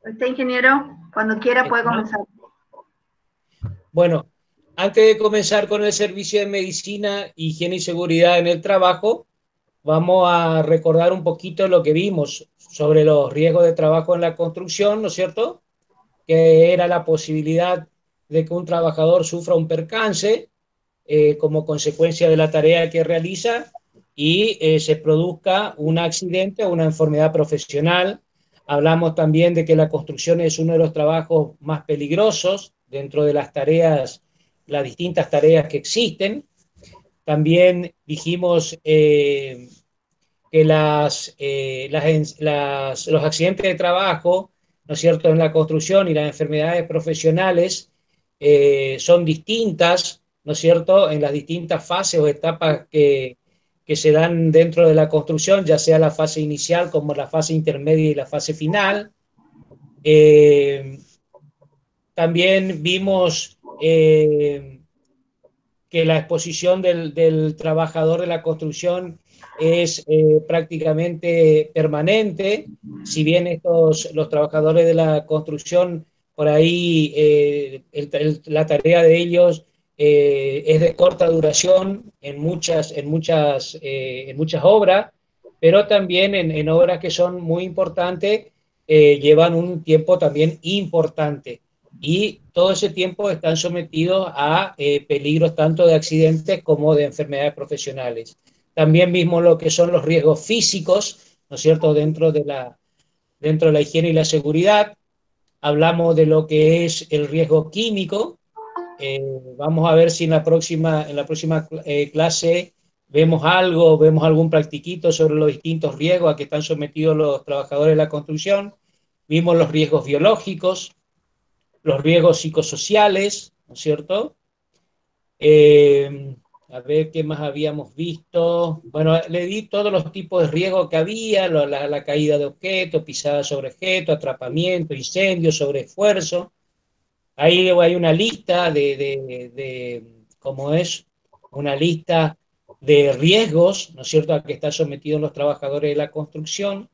Usted, ingeniero, cuando quiera puede comenzar. Bueno, antes de comenzar con el servicio de medicina, higiene y seguridad en el trabajo, vamos a recordar un poquito lo que vimos sobre los riesgos de trabajo en la construcción, ¿no es cierto? Que era la posibilidad de que un trabajador sufra un percance como consecuencia de la tarea que realiza y se produzca un accidente o una enfermedad profesional. Hablamos también de que la construcción es uno de los trabajos más peligrosos dentro de las tareas, las distintas tareas que existen. También dijimos que los accidentes de trabajo, ¿no es cierto?, en la construcción y las enfermedades profesionales son distintas, ¿no es cierto?, en las distintas fases o etapas que se dan dentro de la construcción, ya sea la fase inicial como la fase intermedia y la fase final. Eh, También vimos que la exposición del trabajador de la construcción es prácticamente permanente, si bien los trabajadores de la construcción, por ahí la tarea de ellos es de corta duración en muchas obras, pero también en obras que son muy importantes, llevan un tiempo también importante y todo ese tiempo están sometidos a peligros tanto de accidentes como de enfermedades profesionales. También vimos lo que son los riesgos físicos, ¿no es cierto?, dentro de la higiene y la seguridad. Hablamos de lo que es el riesgo químico. Vamos a ver si en la próxima clase vemos algún practiquito sobre los distintos riesgos a que están sometidos los trabajadores de la construcción. Vimos los riesgos biológicos, los riesgos psicosociales, ¿no es cierto? Eh, a ver qué más habíamos visto. Bueno, le di todos los tipos de riesgos que había, la caída de objetos, pisada sobre objetos, atrapamiento, incendio, sobreesfuerzo. Ahí hay una lista ¿cómo es? Una lista de riesgos, ¿no es cierto?, a que están sometidos los trabajadores de la construcción.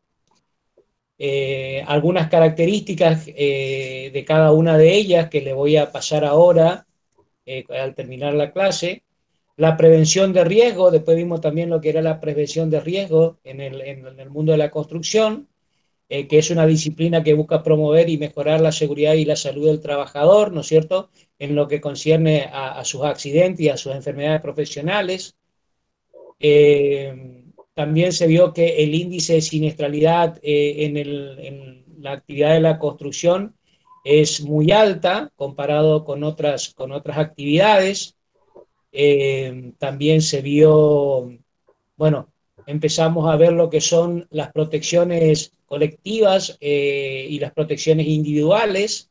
Algunas características de cada una de ellas que le voy a pasar ahora al terminar la clase. La prevención de riesgo, después vimos también lo que era la prevención de riesgo en el mundo de la construcción, que es una disciplina que busca promover y mejorar la seguridad y la salud del trabajador, ¿no es cierto?, en lo que concierne a sus accidentes y a sus enfermedades profesionales. También se vio que el índice de siniestralidad en la actividad de la construcción es muy alta comparado con otras actividades. También se vio, bueno, empezamos a ver lo que son las protecciones colectivas y las protecciones individuales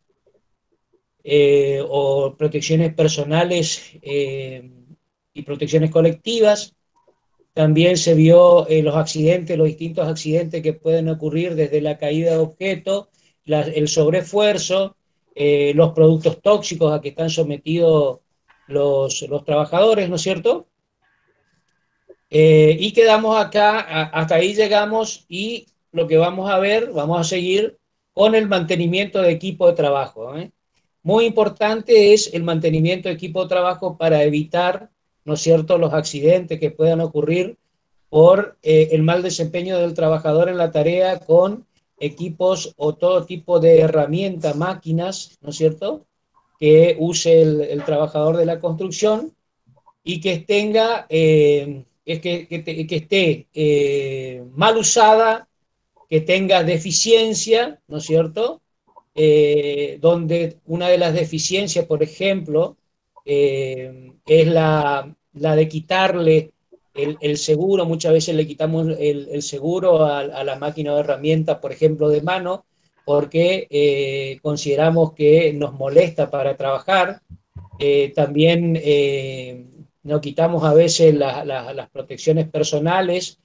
o protecciones personales y protecciones colectivas. También se vio los accidentes, los distintos accidentes que pueden ocurrir desde la caída de objetos, el sobreesfuerzo, los productos tóxicos a que están sometidos los trabajadores, ¿no es cierto? Y quedamos acá, hasta ahí llegamos y lo que vamos a ver, vamos a seguir con el mantenimiento de equipo de trabajo. Muy importante es el mantenimiento de equipo de trabajo para evitar, ¿no es cierto?, los accidentes que puedan ocurrir por el mal desempeño del trabajador en la tarea con equipos o todo tipo de herramientas, máquinas, ¿no es cierto?, que use el trabajador de la construcción y que esté mal usada, que tenga deficiencia, ¿no es cierto? Donde una de las deficiencias, por ejemplo, es la de quitarle el seguro. Muchas veces le quitamos el seguro a la máquina o herramienta, por ejemplo, de mano, porque consideramos que nos molesta para trabajar. También nos quitamos a veces las protecciones personales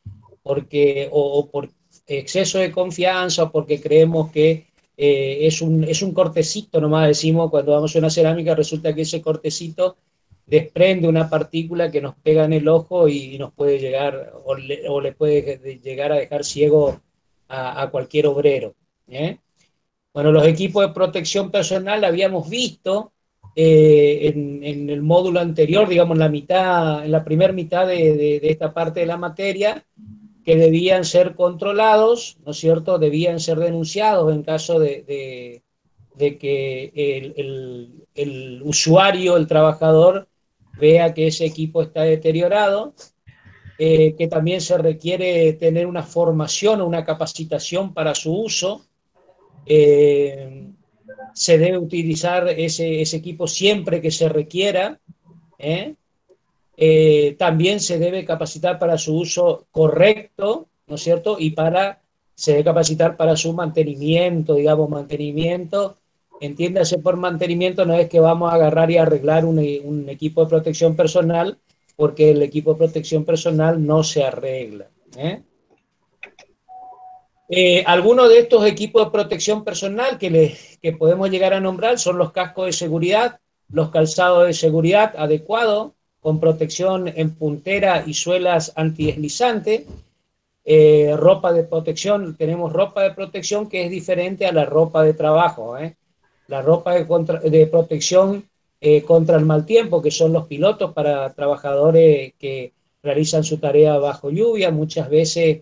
o por exceso de confianza o porque creemos que es un cortecito, nomás decimos, cuando vamos a una cerámica resulta que ese cortecito desprende una partícula que nos pega en el ojo y nos puede llegar o le puede llegar a dejar ciego a cualquier obrero. ¿eh? Bueno, los equipos de protección personal habíamos visto en el módulo anterior, digamos, en la primera mitad de esta parte de la materia, que debían ser controlados, ¿no es cierto? Debían ser denunciados en caso de que el usuario, el trabajador, vea que ese equipo está deteriorado, que también se requiere tener una formación o una capacitación para su uso. Se debe utilizar ese equipo siempre que se requiera. ¿eh? También se debe capacitar para su uso correcto, ¿no es cierto? Se debe capacitar para su mantenimiento, digamos, mantenimiento. Entiéndase por mantenimiento, no es que vamos a agarrar y arreglar un equipo de protección personal, porque el equipo de protección personal no se arregla. Algunos de estos equipos de protección personal que podemos llegar a nombrar son los cascos de seguridad, los calzados de seguridad adecuados, con protección en puntera y suelas antideslizantes, ropa de protección, tenemos ropa de protección que es diferente a la ropa de trabajo. La ropa de protección contra el mal tiempo, que son los pilotos para trabajadores que realizan su tarea bajo lluvia, muchas veces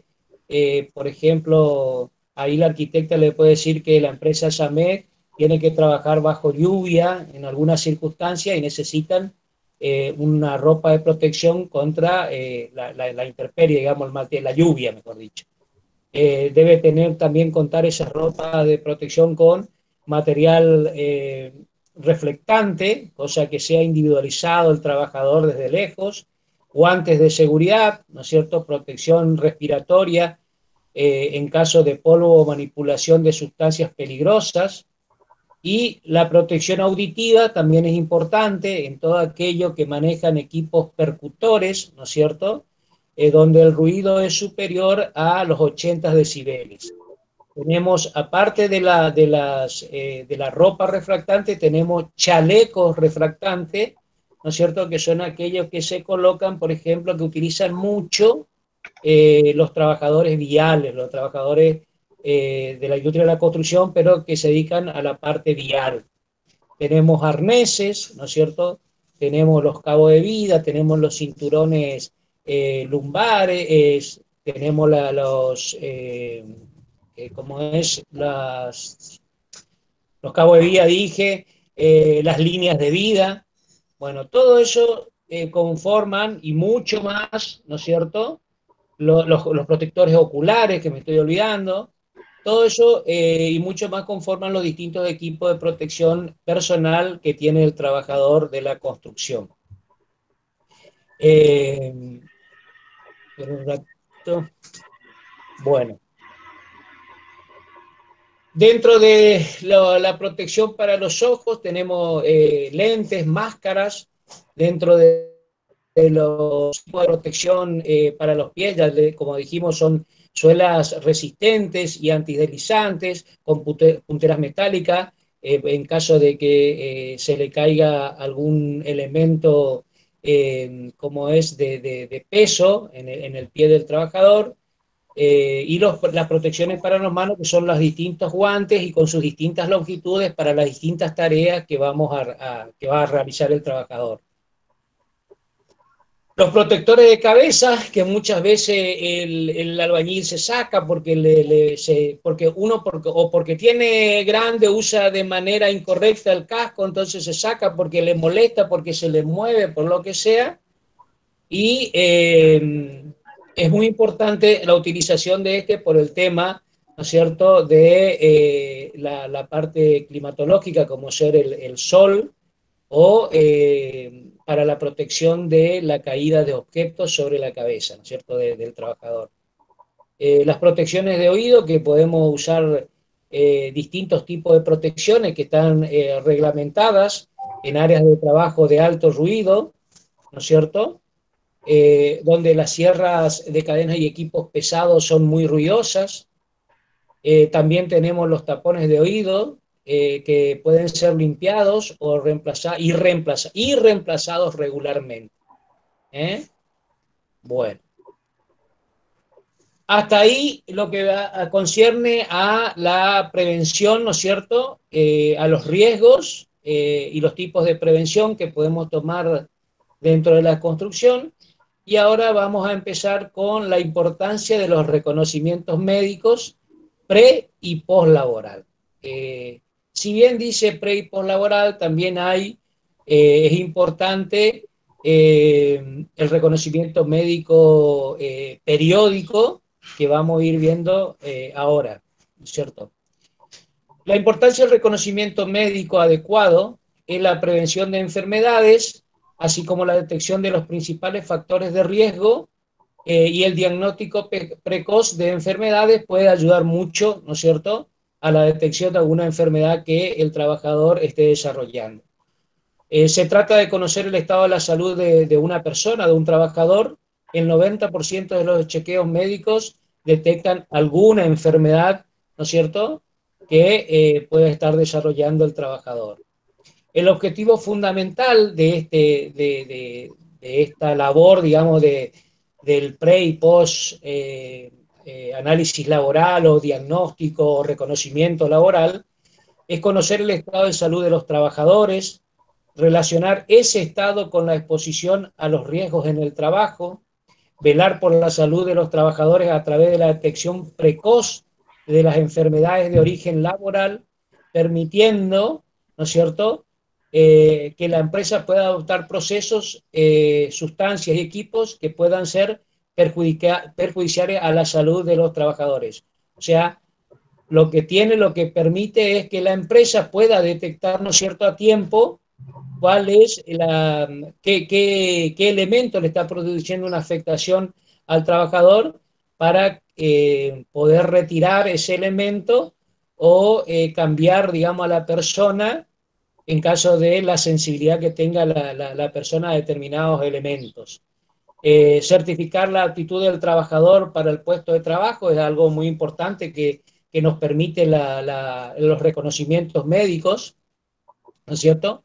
por ejemplo, ahí la arquitecta le puede decir que la empresa Samet tiene que trabajar bajo lluvia en algunas circunstancias y necesitan una ropa de protección contra la intemperie, digamos, la lluvia, mejor dicho. Debe tener también contar esa ropa de protección con material reflectante, cosa que sea individualizado el trabajador desde lejos, guantes de seguridad, ¿no es cierto?, protección respiratoria en caso de polvo o manipulación de sustancias peligrosas, y la protección auditiva también es importante en todo aquello que manejan equipos percutores, ¿no es cierto?, donde el ruido es superior a los 80 decibeles. Tenemos, aparte de la ropa refractante, tenemos chalecos refractantes, ¿no es cierto?, que son aquellos que se colocan, por ejemplo, que utilizan mucho los trabajadores viales, los trabajadores de la industria de la construcción, pero que se dedican a la parte vial. Tenemos arneses, ¿no es cierto? Tenemos los cabos de vida, tenemos los cinturones lumbares, tenemos ¿cómo es? Los cabos de vida, dije, las líneas de vida. Bueno, todo eso conforman y mucho más, ¿no es cierto? Los protectores oculares, que me estoy olvidando, todo eso y mucho más conforman los distintos equipos de protección personal que tiene el trabajador de la construcción. Un ratito. Bueno, dentro de la protección para los ojos tenemos lentes, máscaras, dentro de los tipos de protección para los pies, ya como dijimos, son suelas resistentes y antideslizantes, con punteras metálicas, en caso de que se le caiga algún elemento como es de peso en el pie del trabajador, y las protecciones para los manos, que son los distintos guantes y con sus distintas longitudes para las distintas tareas que que va a realizar el trabajador. Los protectores de cabeza, que muchas veces el albañil se saca porque tiene grande, usa de manera incorrecta el casco, entonces se saca porque le molesta, porque se le mueve, por lo que sea. Y es muy importante la utilización de este por el tema, ¿no es cierto?, de la parte climatológica, como ser el sol, o para la protección de la caída de objetos sobre la cabeza, ¿no es cierto?, del trabajador. Las protecciones de oído, que podemos usar distintos tipos de protecciones que están reglamentadas en áreas de trabajo de alto ruido, ¿no es cierto?, donde las sierras de cadenas y equipos pesados son muy ruidosas. También tenemos los tapones de oído, que pueden ser limpiados o reemplazados regularmente. Bueno. Hasta ahí lo que concierne a la prevención, ¿no es cierto? A los riesgos y los tipos de prevención que podemos tomar dentro de la construcción. Y ahora vamos a empezar con la importancia de los reconocimientos médicos pre y poslaboral. Si bien dice pre y poslaboral, también es importante el reconocimiento médico periódico que vamos a ir viendo ahora, ¿cierto? La importancia del reconocimiento médico adecuado es la prevención de enfermedades, así como la detección de los principales factores de riesgo y el diagnóstico precoz de enfermedades puede ayudar mucho, ¿no es cierto?, a la detección de alguna enfermedad que el trabajador esté desarrollando. Se trata de conocer el estado de la salud de una persona, de un trabajador. El 90% de los chequeos médicos detectan alguna enfermedad, ¿no es cierto?, que puede estar desarrollando el trabajador. El objetivo fundamental de esta labor, digamos, del pre y post análisis laboral o diagnóstico o reconocimiento laboral es conocer el estado de salud de los trabajadores, relacionar ese estado con la exposición a los riesgos en el trabajo, velar por la salud de los trabajadores a través de la detección precoz de las enfermedades de origen laboral, permitiendo, ¿no es cierto?, que la empresa pueda adoptar procesos, sustancias y equipos que puedan ser perjudiciales a la salud de los trabajadores. O sea, lo que permite es que la empresa pueda detectar, ¿no es cierto?, a tiempo cuál es qué elemento le está produciendo una afectación al trabajador para poder retirar ese elemento o cambiar, digamos, a la persona en caso de la sensibilidad que tenga la persona a determinados elementos. Certificar la aptitud del trabajador para el puesto de trabajo es algo muy importante que nos permite los reconocimientos médicos, ¿no es cierto?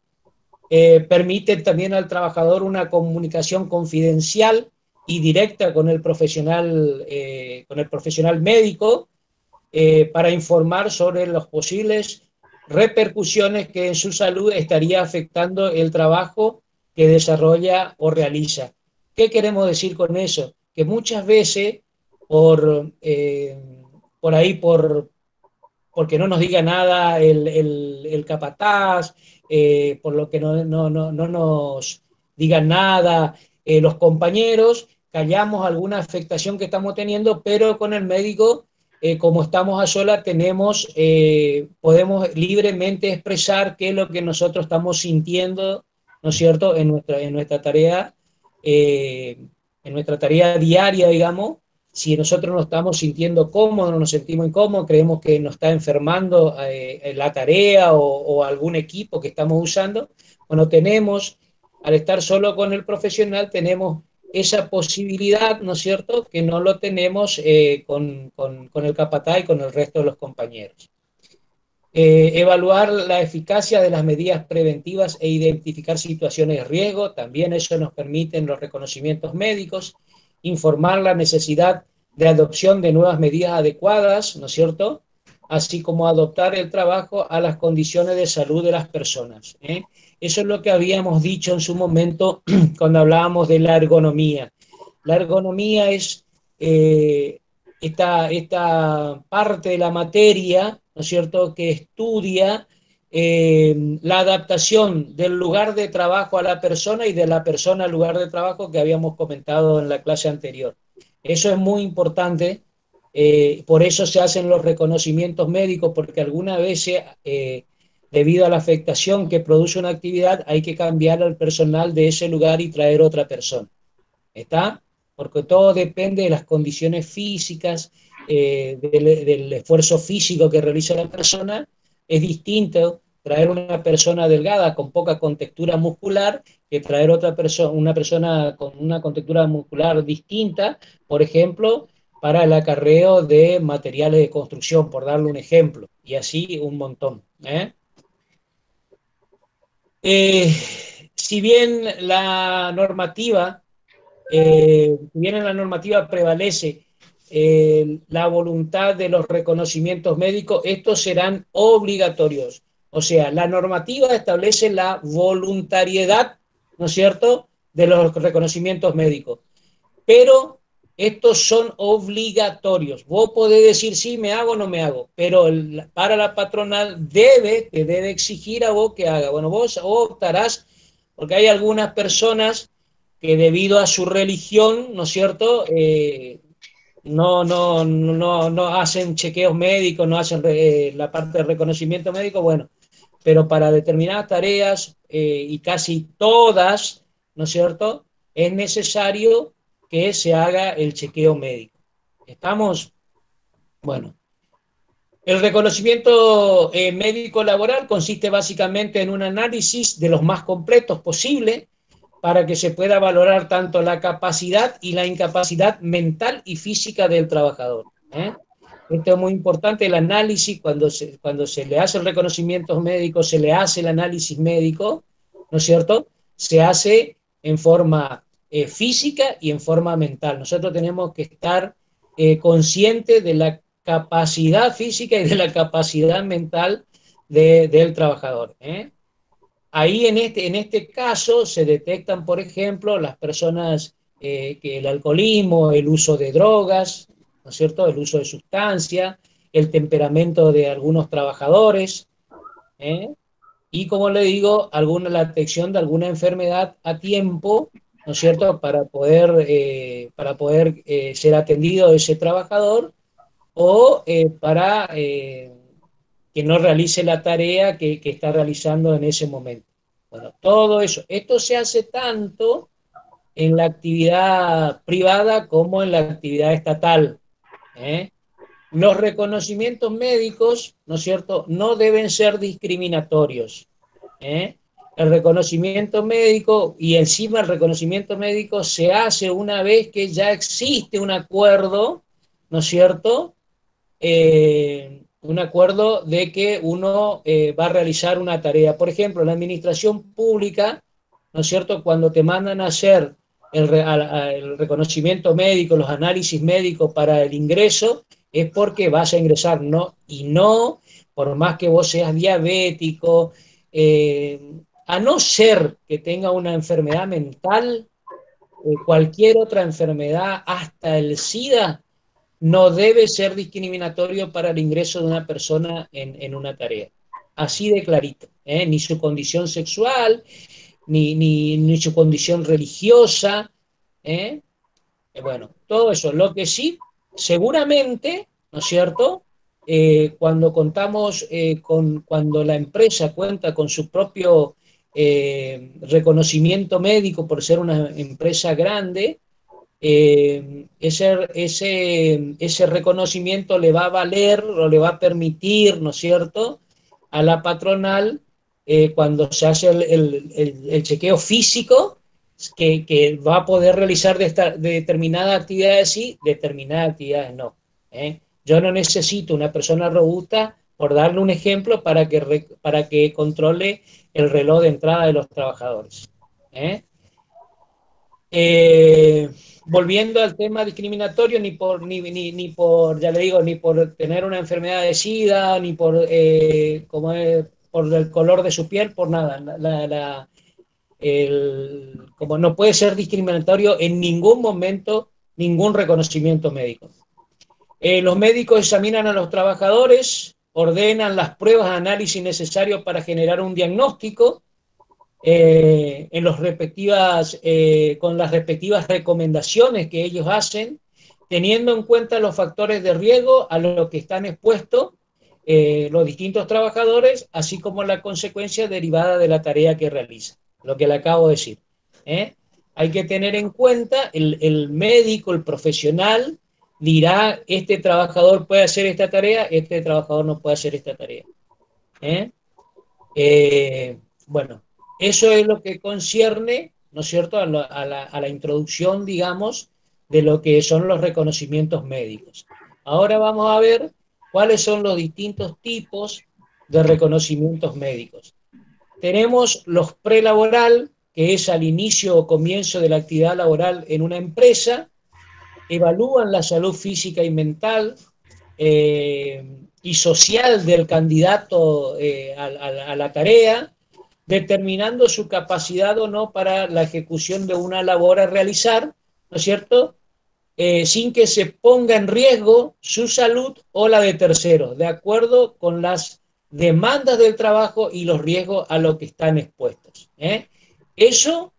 Permite también al trabajador una comunicación confidencial y directa con el profesional médico para informar sobre las posibles repercusiones que en su salud estaría afectando el trabajo que desarrolla o realiza. ¿Qué queremos decir con eso? Que muchas veces por ahí, porque no nos diga nada el capataz, por lo que no nos digan nada los compañeros, callamos alguna afectación que estamos teniendo, pero con el médico, como estamos a solas, podemos libremente expresar qué es lo que nosotros estamos sintiendo, ¿no es cierto?, eh, en nuestra tarea diaria, digamos. Si nosotros nos estamos sintiendo cómodos, no nos sentimos incómodos, creemos que nos está enfermando la tarea o algún equipo que estamos usando, bueno, al estar solo con el profesional, tenemos esa posibilidad, ¿no es cierto?, que no lo tenemos con el capataz y con el resto de los compañeros. Evaluar la eficacia de las medidas preventivas e identificar situaciones de riesgo, también eso nos permite los reconocimientos médicos, informar la necesidad de adopción de nuevas medidas adecuadas, ¿no es cierto?, así como adoptar el trabajo a las condiciones de salud de las personas. Eso es lo que habíamos dicho en su momento cuando hablábamos de la ergonomía. La ergonomía es esta parte de la materia, ¿no es cierto?, que estudia la adaptación del lugar de trabajo a la persona y de la persona al lugar de trabajo que habíamos comentado en la clase anterior. Eso es muy importante, por eso se hacen los reconocimientos médicos, porque algunas veces, debido a la afectación que produce una actividad, hay que cambiar al personal de ese lugar y traer otra persona. ¿Está? Porque todo depende de las condiciones físicas, del esfuerzo físico que realiza la persona. Es distinto traer una persona delgada con poca contextura muscular que traer una persona con una contextura muscular distinta, por ejemplo, para el acarreo de materiales de construcción, por darle un ejemplo, y así un montón. Si bien la normativa prevalece la voluntad de los reconocimientos médicos, estos serán obligatorios. O sea, la normativa establece la voluntariedad, ¿no es cierto?, de los reconocimientos médicos. Pero estos son obligatorios. Vos podés decir sí, me hago o no me hago, pero para la patronal te debe exigir a vos que haga. Bueno, vos optarás, porque hay algunas personas que debido a su religión, ¿no es cierto?, no hacen chequeos médicos, no hacen la parte de reconocimiento médico, bueno, pero para determinadas tareas y casi todas, ¿no es cierto?, es necesario que se haga el chequeo médico. ¿Estamos? Bueno, el reconocimiento médico laboral consiste básicamente en un análisis de los más completos posible para que se pueda valorar tanto la capacidad y la incapacidad mental y física del trabajador. Esto es muy importante, el análisis, cuando se le hace el reconocimiento médico, se le hace el análisis médico, ¿no es cierto? Se hace en forma física y en forma mental. Nosotros tenemos que estar conscientes de la capacidad física y de la capacidad mental del trabajador. Ahí en este caso se detectan, por ejemplo, las personas que el alcoholismo, el uso de drogas, ¿no es cierto?, el uso de sustancias, el temperamento de algunos trabajadores, ¿eh? Y como le digo, la detección de alguna enfermedad a tiempo, ¿no es cierto?, para poder ser atendido ese trabajador o para que no realice la tarea que está realizando en ese momento. Bueno, todo eso. Esto se hace tanto en la actividad privada como en la actividad estatal. ¿eh? Los reconocimientos médicos, ¿no es cierto?, no deben ser discriminatorios. El reconocimiento médico y encima el reconocimiento médico se hace una vez que ya existe un acuerdo, ¿no es cierto?, un acuerdo de que uno va a realizar una tarea. Por ejemplo, en la administración pública, ¿no es cierto?, cuando te mandan a hacer el reconocimiento médico, los análisis médicos para el ingreso, es porque vas a ingresar, ¿no? Y no, por más que vos seas diabético, a no ser que tenga una enfermedad mental, cualquier otra enfermedad, hasta el SIDA, no debe ser discriminatorio para el ingreso de una persona en una tarea. Así de clarito, ni su condición sexual, ni su condición religiosa, bueno, todo eso. Lo que sí, seguramente, ¿no es cierto?, cuando contamos cuando la empresa cuenta con su propio reconocimiento médico por ser una empresa grande, ese reconocimiento le va a valer o le va a permitir, ¿no es cierto?, a la patronal, cuando se hace el chequeo físico, que va a poder realizar de determinadas actividades sí, determinadas actividades no. Yo no necesito una persona robusta, por darle un ejemplo, para que controle el reloj de entrada de los trabajadores. Volviendo al tema discriminatorio, ni por, ya le digo, ni por tener una enfermedad de SIDA, ni por, por el color de su piel, por nada. Como no puede ser discriminatorio en ningún momento ningún reconocimiento médico. Los médicos examinan a los trabajadores, ordenan las pruebas de análisis necesarios para generar un diagnóstico, con las respectivas recomendaciones que ellos hacen, teniendo en cuenta los factores de riesgo a los que están expuestos los distintos trabajadores, así como la consecuencia derivada de la tarea que realizan, lo que le acabo de decir. Hay que tener en cuenta, el médico, el profesional, dirá, este trabajador puede hacer esta tarea, este trabajador no puede hacer esta tarea. Bueno, eso es lo que concierne, ¿no es cierto?, a la introducción, digamos, de lo que son los reconocimientos médicos. Ahora vamos a ver cuáles son los distintos tipos de reconocimientos médicos. Tenemos los prelaboral, que es al inicio o comienzo de la actividad laboral en una empresa, evalúan la salud física y mental y social del candidato a la tarea, determinando su capacidad o no para la ejecución de una labor a realizar, ¿no es cierto? Sin que se ponga en riesgo su salud o la de terceros, de acuerdo con las demandas del trabajo y los riesgos a los que están expuestos. Eso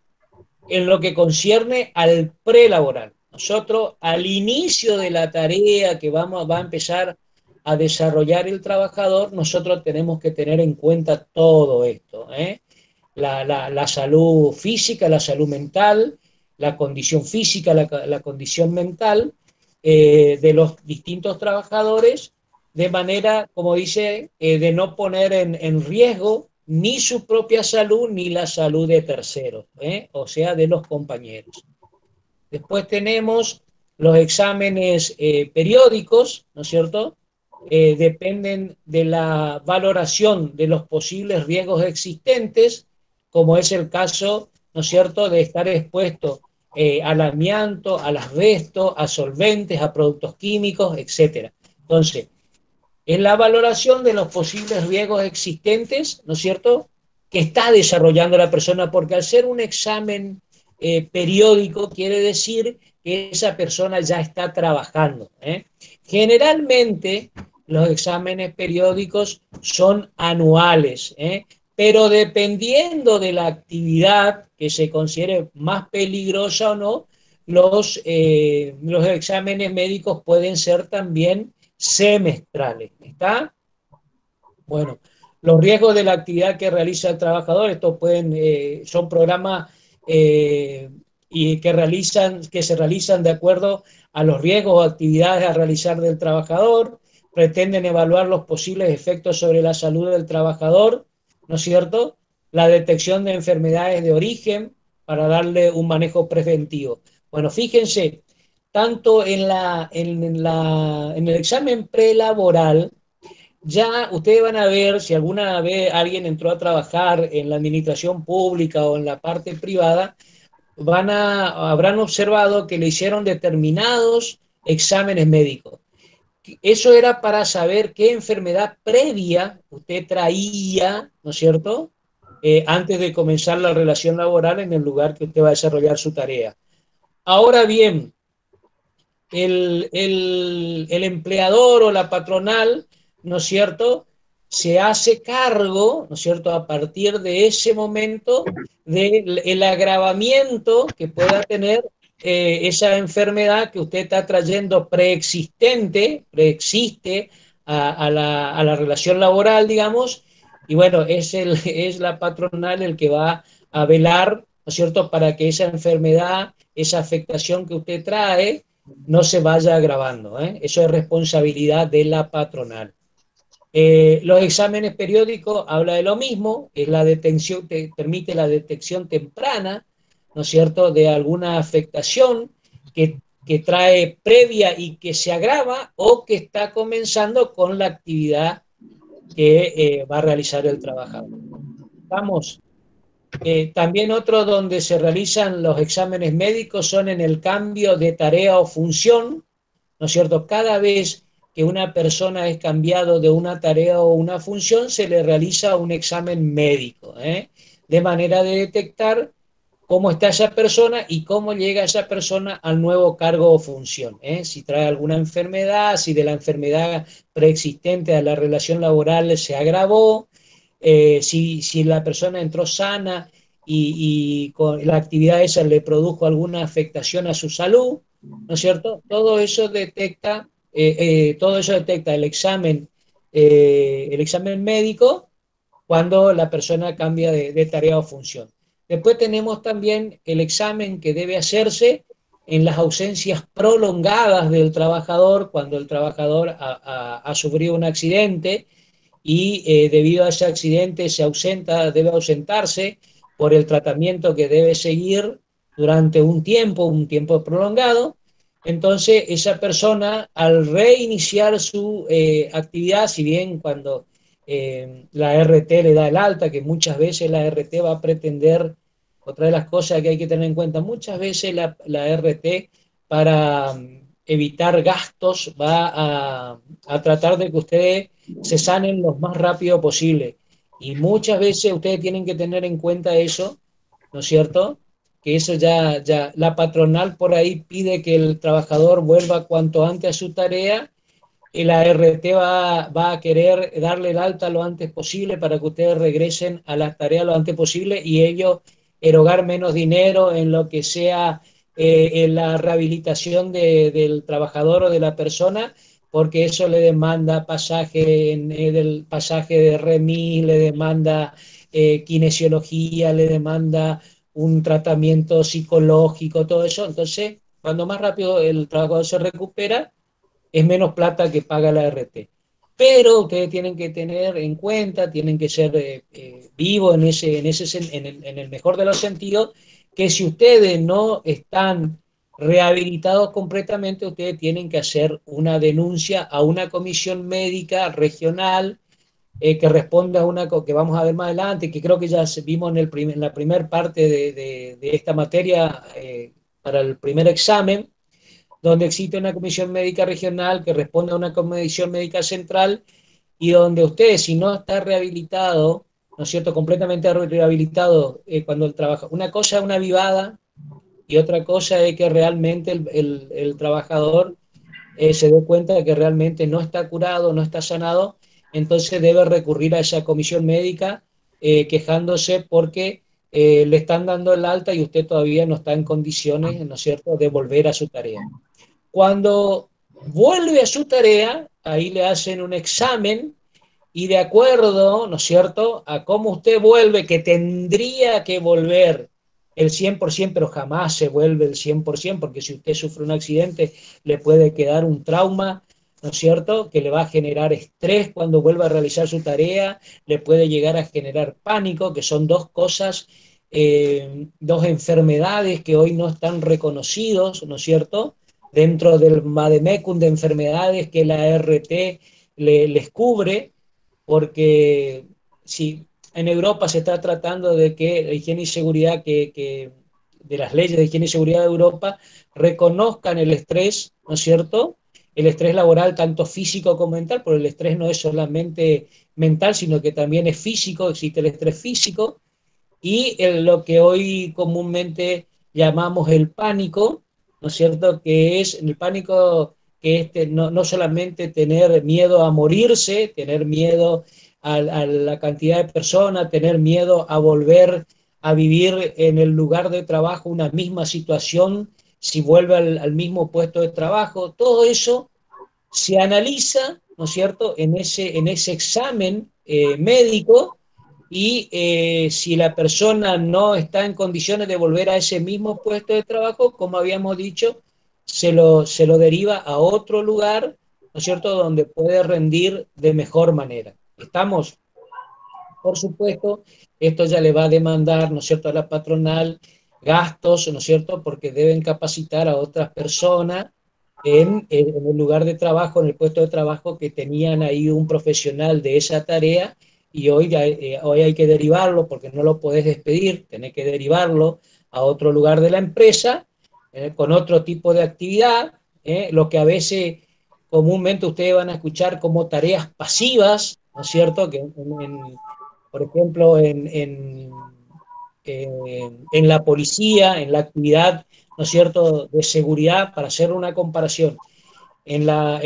en lo que concierne al prelaboral. Nosotros, al inicio de la tarea que va a empezar a desarrollar el trabajador, nosotros tenemos que tener en cuenta todo esto. La salud física, la salud mental, la condición física, la condición mental de los distintos trabajadores, de manera, como dice, de no poner en riesgo ni su propia salud ni la salud de terceros, o sea, de los compañeros. Después tenemos los exámenes periódicos, ¿no es cierto? Dependen de la valoración de los posibles riesgos existentes, como es el caso, ¿no es cierto?, de estar expuesto al amianto, al asbesto, a solventes, a productos químicos, etcétera. Entonces, es la valoración de los posibles riesgos existentes, ¿no es cierto?, que está desarrollando la persona, porque al ser un examen periódico quiere decir que esa persona ya está trabajando. Generalmente los exámenes periódicos son anuales, pero dependiendo de la actividad que se considere más peligrosa o no, los exámenes médicos pueden ser también semestrales. ¿Está? Bueno, los riesgos de la actividad que realiza el trabajador, estos son programas y que se realizan de acuerdo a los riesgos o actividades a realizar del trabajador, pretenden evaluar los posibles efectos sobre la salud del trabajador, ¿no es cierto? La detección de enfermedades de origen para darle un manejo preventivo. Bueno, fíjense, tanto en el examen prelaboral, ya ustedes van a ver si alguna vez alguien entró a trabajar en la administración pública o en la parte privada, habrán observado que le hicieron determinados exámenes médicos. Eso era para saber qué enfermedad previa usted traía, ¿no es cierto?, antes de comenzar la relación laboral en el lugar que usted va a desarrollar su tarea. Ahora bien, el empleador o la patronal, ¿no es cierto?, se hace cargo, ¿no es cierto?, a partir de ese momento del agravamiento que pueda tener esa enfermedad que usted está trayendo preexiste a la relación laboral, digamos, y bueno, es la patronal el que va a velar, ¿no es cierto?, para que esa enfermedad, esa afectación que usted trae, no se vaya agravando. Eso es responsabilidad de la patronal. Los exámenes periódicos habla de lo mismo, es la detención, permite la detección temprana, ¿no es cierto?, de alguna afectación que trae previa y que se agrava o que está comenzando con la actividad que va a realizar el trabajador. Vamos. También otro donde se realizan los exámenes médicos son en el cambio de tarea o función, ¿no es cierto? Cada vez que una persona es cambiado de una tarea o una función, se le realiza un examen médico, de manera de detectar cómo está esa persona y cómo llega esa persona al nuevo cargo o función, si trae alguna enfermedad, si de la enfermedad preexistente a la relación laboral se agravó, si la persona entró sana y con la actividad esa le produjo alguna afectación a su salud, ¿no es cierto? Todo eso detecta el examen médico cuando la persona cambia de tarea o función. Después tenemos también el examen que debe hacerse en las ausencias prolongadas del trabajador, cuando el trabajador ha sufrido un accidente y debido a ese accidente debe ausentarse por el tratamiento que debe seguir durante un tiempo prolongado. Entonces, esa persona, al reiniciar su actividad, si bien cuando la RT le da el alta, que muchas veces la RT va a pretender, otra de las cosas que hay que tener en cuenta, muchas veces la RT para evitar gastos, va a tratar de que ustedes se sanen lo más rápido posible. Y muchas veces ustedes tienen que tener en cuenta eso, ¿no es cierto? Que eso ya la patronal por ahí pide que el trabajador vuelva cuanto antes a su tarea y la RT va a querer darle el alta lo antes posible para que ustedes regresen a las tareas lo antes posible y ellos erogar menos dinero en lo que sea en la rehabilitación del trabajador o de la persona, porque eso le demanda pasaje, del pasaje de remis, le demanda kinesiología, le demanda un tratamiento psicológico, todo eso. Entonces, cuando más rápido el trabajador se recupera, es menos plata que paga la RT. Pero ustedes tienen que tener en cuenta, tienen que ser vivos en el mejor de los sentidos, que si ustedes no están rehabilitados completamente, ustedes tienen que hacer una denuncia a una comisión médica regional que responda a una que vamos a ver más adelante, que creo que ya vimos en la primera parte de esta materia para el primer examen, donde existe una comisión médica regional que responde a una comisión médica central y donde usted, si no está rehabilitado, ¿no es cierto?, completamente rehabilitado, cuando el trabaja, una cosa es una vivada y otra cosa es que realmente el trabajador se dé cuenta de que realmente no está curado, no está sanado, entonces debe recurrir a esa comisión médica quejándose porque le están dando el alta y usted todavía no está en condiciones, ¿no es cierto?, de volver a su tarea. Cuando vuelve a su tarea, ahí le hacen un examen y de acuerdo, ¿no es cierto?, a cómo usted vuelve, que tendría que volver el 100%, pero jamás se vuelve el 100%, porque si usted sufre un accidente, le puede quedar un trauma, ¿no es cierto?, que le va a generar estrés cuando vuelva a realizar su tarea, le puede llegar a generar pánico, que son dos cosas, dos enfermedades que hoy no están reconocidos, ¿no es cierto?, dentro del Vademecum de enfermedades que la RT les cubre, porque si en Europa se está tratando de que la higiene y seguridad, de las leyes de higiene y seguridad de Europa reconozcan el estrés, ¿no es cierto? El estrés laboral, tanto físico como mental, porque el estrés no es solamente mental, sino que también es físico, existe el estrés físico, y lo que hoy comúnmente llamamos el pánico, ¿no es cierto? Que es el pánico que no solamente tener miedo a morirse, tener miedo a la cantidad de personas, tener miedo a volver a vivir en el lugar de trabajo una misma situación, si vuelve al mismo puesto de trabajo, todo eso se analiza, ¿no es cierto?, en ese examen médico y si la persona no está en condiciones de volver a ese mismo puesto de trabajo, como habíamos dicho, se lo deriva a otro lugar, ¿no es cierto?, donde puede rendir de mejor manera. ¿Estamos? Por supuesto, esto ya le va a demandar, ¿no es cierto?, a la patronal gastos, ¿no es cierto?, porque deben capacitar a otras personas en el lugar de trabajo, en el puesto de trabajo que tenían ahí un profesional de esa tarea y hoy hay que derivarlo porque no lo podés despedir, tenés que derivarlo a otro lugar de la empresa con otro tipo de actividad, lo que a veces comúnmente ustedes van a escuchar como tareas pasivas, ¿no es cierto?, que por ejemplo, en la policía, en la actividad, ¿no es cierto?, de seguridad, para hacer una comparación. En la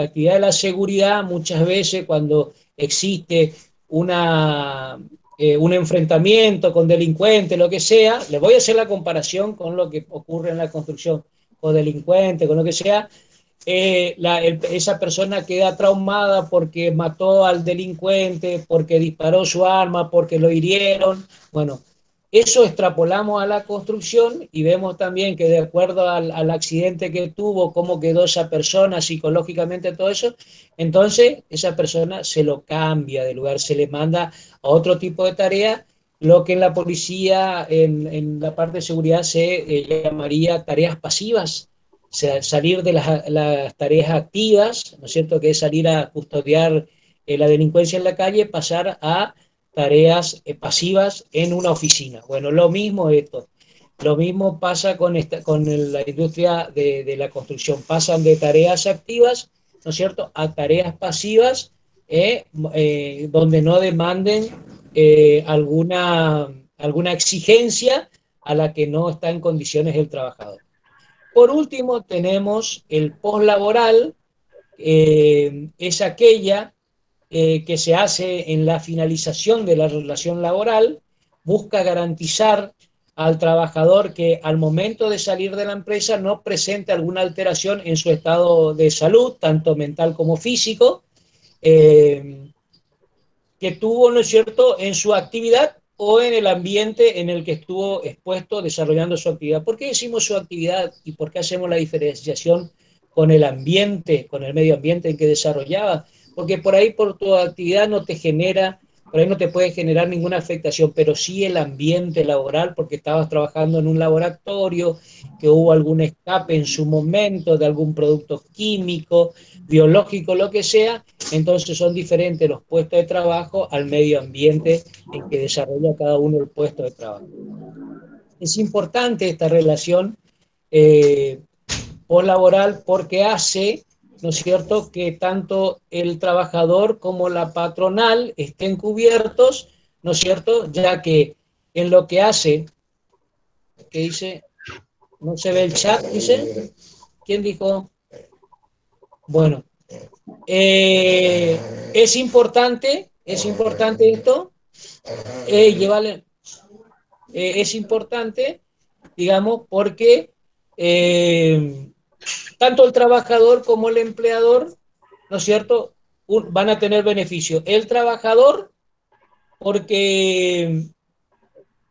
actividad de la seguridad, muchas veces cuando existe un enfrentamiento con delincuentes, lo que sea, les voy a hacer la comparación con lo que ocurre en la construcción, con delincuentes, con lo que sea, esa persona queda traumada porque mató al delincuente, porque disparó su arma, porque lo hirieron. Bueno, eso extrapolamos a la construcción y vemos también que de acuerdo al accidente que tuvo, cómo quedó esa persona psicológicamente, todo eso, entonces esa persona se lo cambia de lugar, se le manda a otro tipo de tarea, lo que en la policía, en la parte de seguridad, se llamaría tareas pasivas, salir de las tareas activas, ¿no es cierto?, que es salir a custodiar la delincuencia en la calle, pasar a tareas pasivas en una oficina. Bueno, lo mismo esto. Lo mismo pasa con la industria de la construcción. Pasan de tareas activas, ¿no es cierto?, a tareas pasivas, donde no demanden alguna exigencia a la que no está en condiciones el trabajador. Por último, tenemos el poslaboral, es aquella que se hace en la finalización de la relación laboral, busca garantizar al trabajador que al momento de salir de la empresa no presente alguna alteración en su estado de salud, tanto mental como físico, eh, que tuvo, ¿no es cierto?, en su actividad o en el ambiente en el que estuvo expuesto desarrollando su actividad. ¿Por qué decimos su actividad y por qué hacemos la diferenciación con el ambiente, con el medio ambiente en que desarrollaba? Porque por ahí por tu actividad no te genera, por ahí no te puede generar ninguna afectación, pero sí el ambiente laboral, porque estabas trabajando en un laboratorio, que hubo algún escape en su momento de algún producto químico, biológico, lo que sea. Entonces son diferentes los puestos de trabajo al medio ambiente en que desarrolla cada uno el puesto de trabajo. Es importante esta relación eh, laboral porque hace, ¿no es cierto?, que tanto el trabajador como la patronal estén cubiertos, ¿no es cierto?, ya que en lo que hace, que dice, no se ve el chat, dice, ¿quién dijo? Bueno, es importante esto, llevarle, es importante, digamos, porque eh, tanto el trabajador como el empleador, ¿no es cierto?, van a tener beneficio. El trabajador, porque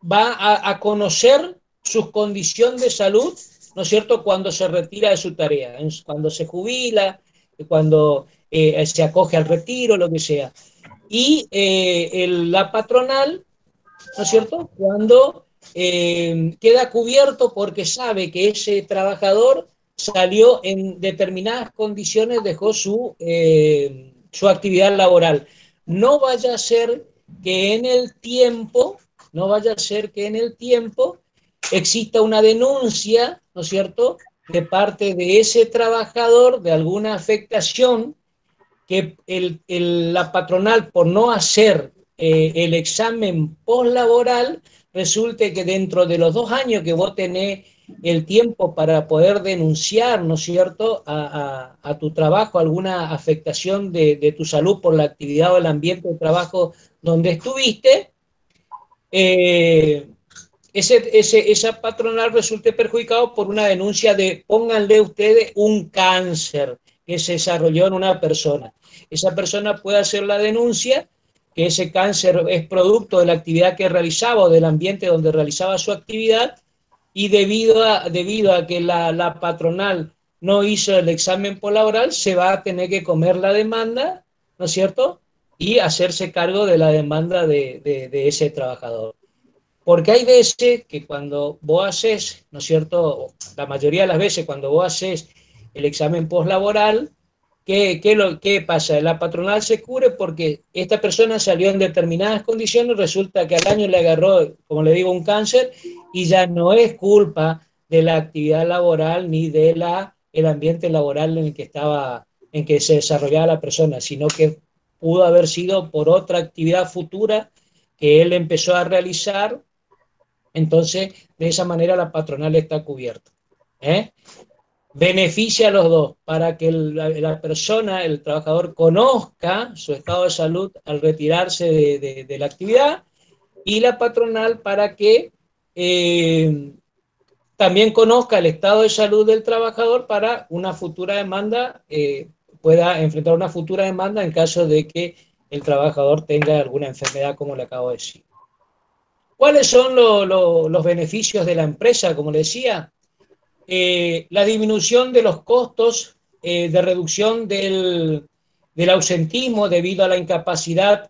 va a conocer sus condiciones de salud, ¿no es cierto?, cuando se retira de su tarea, cuando se jubila, cuando se acoge al retiro, lo que sea. Y la patronal, ¿no es cierto?, cuando queda cubierto porque sabe que ese trabajador salió en determinadas condiciones, dejó su actividad laboral. No vaya a ser que en el tiempo, no vaya a ser que en el tiempo exista una denuncia, ¿no es cierto?, de parte de ese trabajador de alguna afectación que la patronal, por no hacer el examen postlaboral, resulte que dentro de los 2 años que vos tenés el tiempo para poder denunciar, ¿no es cierto?, a tu trabajo alguna afectación de tu salud por la actividad o el ambiente de trabajo donde estuviste, eh, esa patronal resulte perjudicado por una denuncia de, pónganle ustedes, un cáncer que se desarrolló en una persona. Esa persona puede hacer la denuncia que ese cáncer es producto de la actividad que realizaba o del ambiente donde realizaba su actividad, y debido a que la patronal no hizo el examen laboral, se va a tener que comer la demanda, ¿no es cierto?, y hacerse cargo de la demanda de ese trabajador. Porque hay veces que cuando vos haces, ¿no es cierto?, la mayoría de las veces cuando vos haces el examen postlaboral, ¿qué pasa? La patronal se cubre porque esta persona salió en determinadas condiciones, resulta que al año le agarró, como le digo, un cáncer, y ya no es culpa de la actividad laboral ni de el ambiente laboral en que se desarrollaba la persona, sino que pudo haber sido por otra actividad futura que él empezó a realizar. Entonces, de esa manera la patronal está cubierta. ¿Eh? Beneficia a los dos para que la persona, el trabajador, conozca su estado de salud al retirarse de la actividad, y la patronal para que también conozca el estado de salud del trabajador para una futura demanda, pueda enfrentar una futura demanda en caso de que el trabajador tenga alguna enfermedad, como le acabo de decir. ¿Cuáles son los beneficios de la empresa? Como le decía, la disminución de los costos de reducción del ausentismo debido a la incapacidad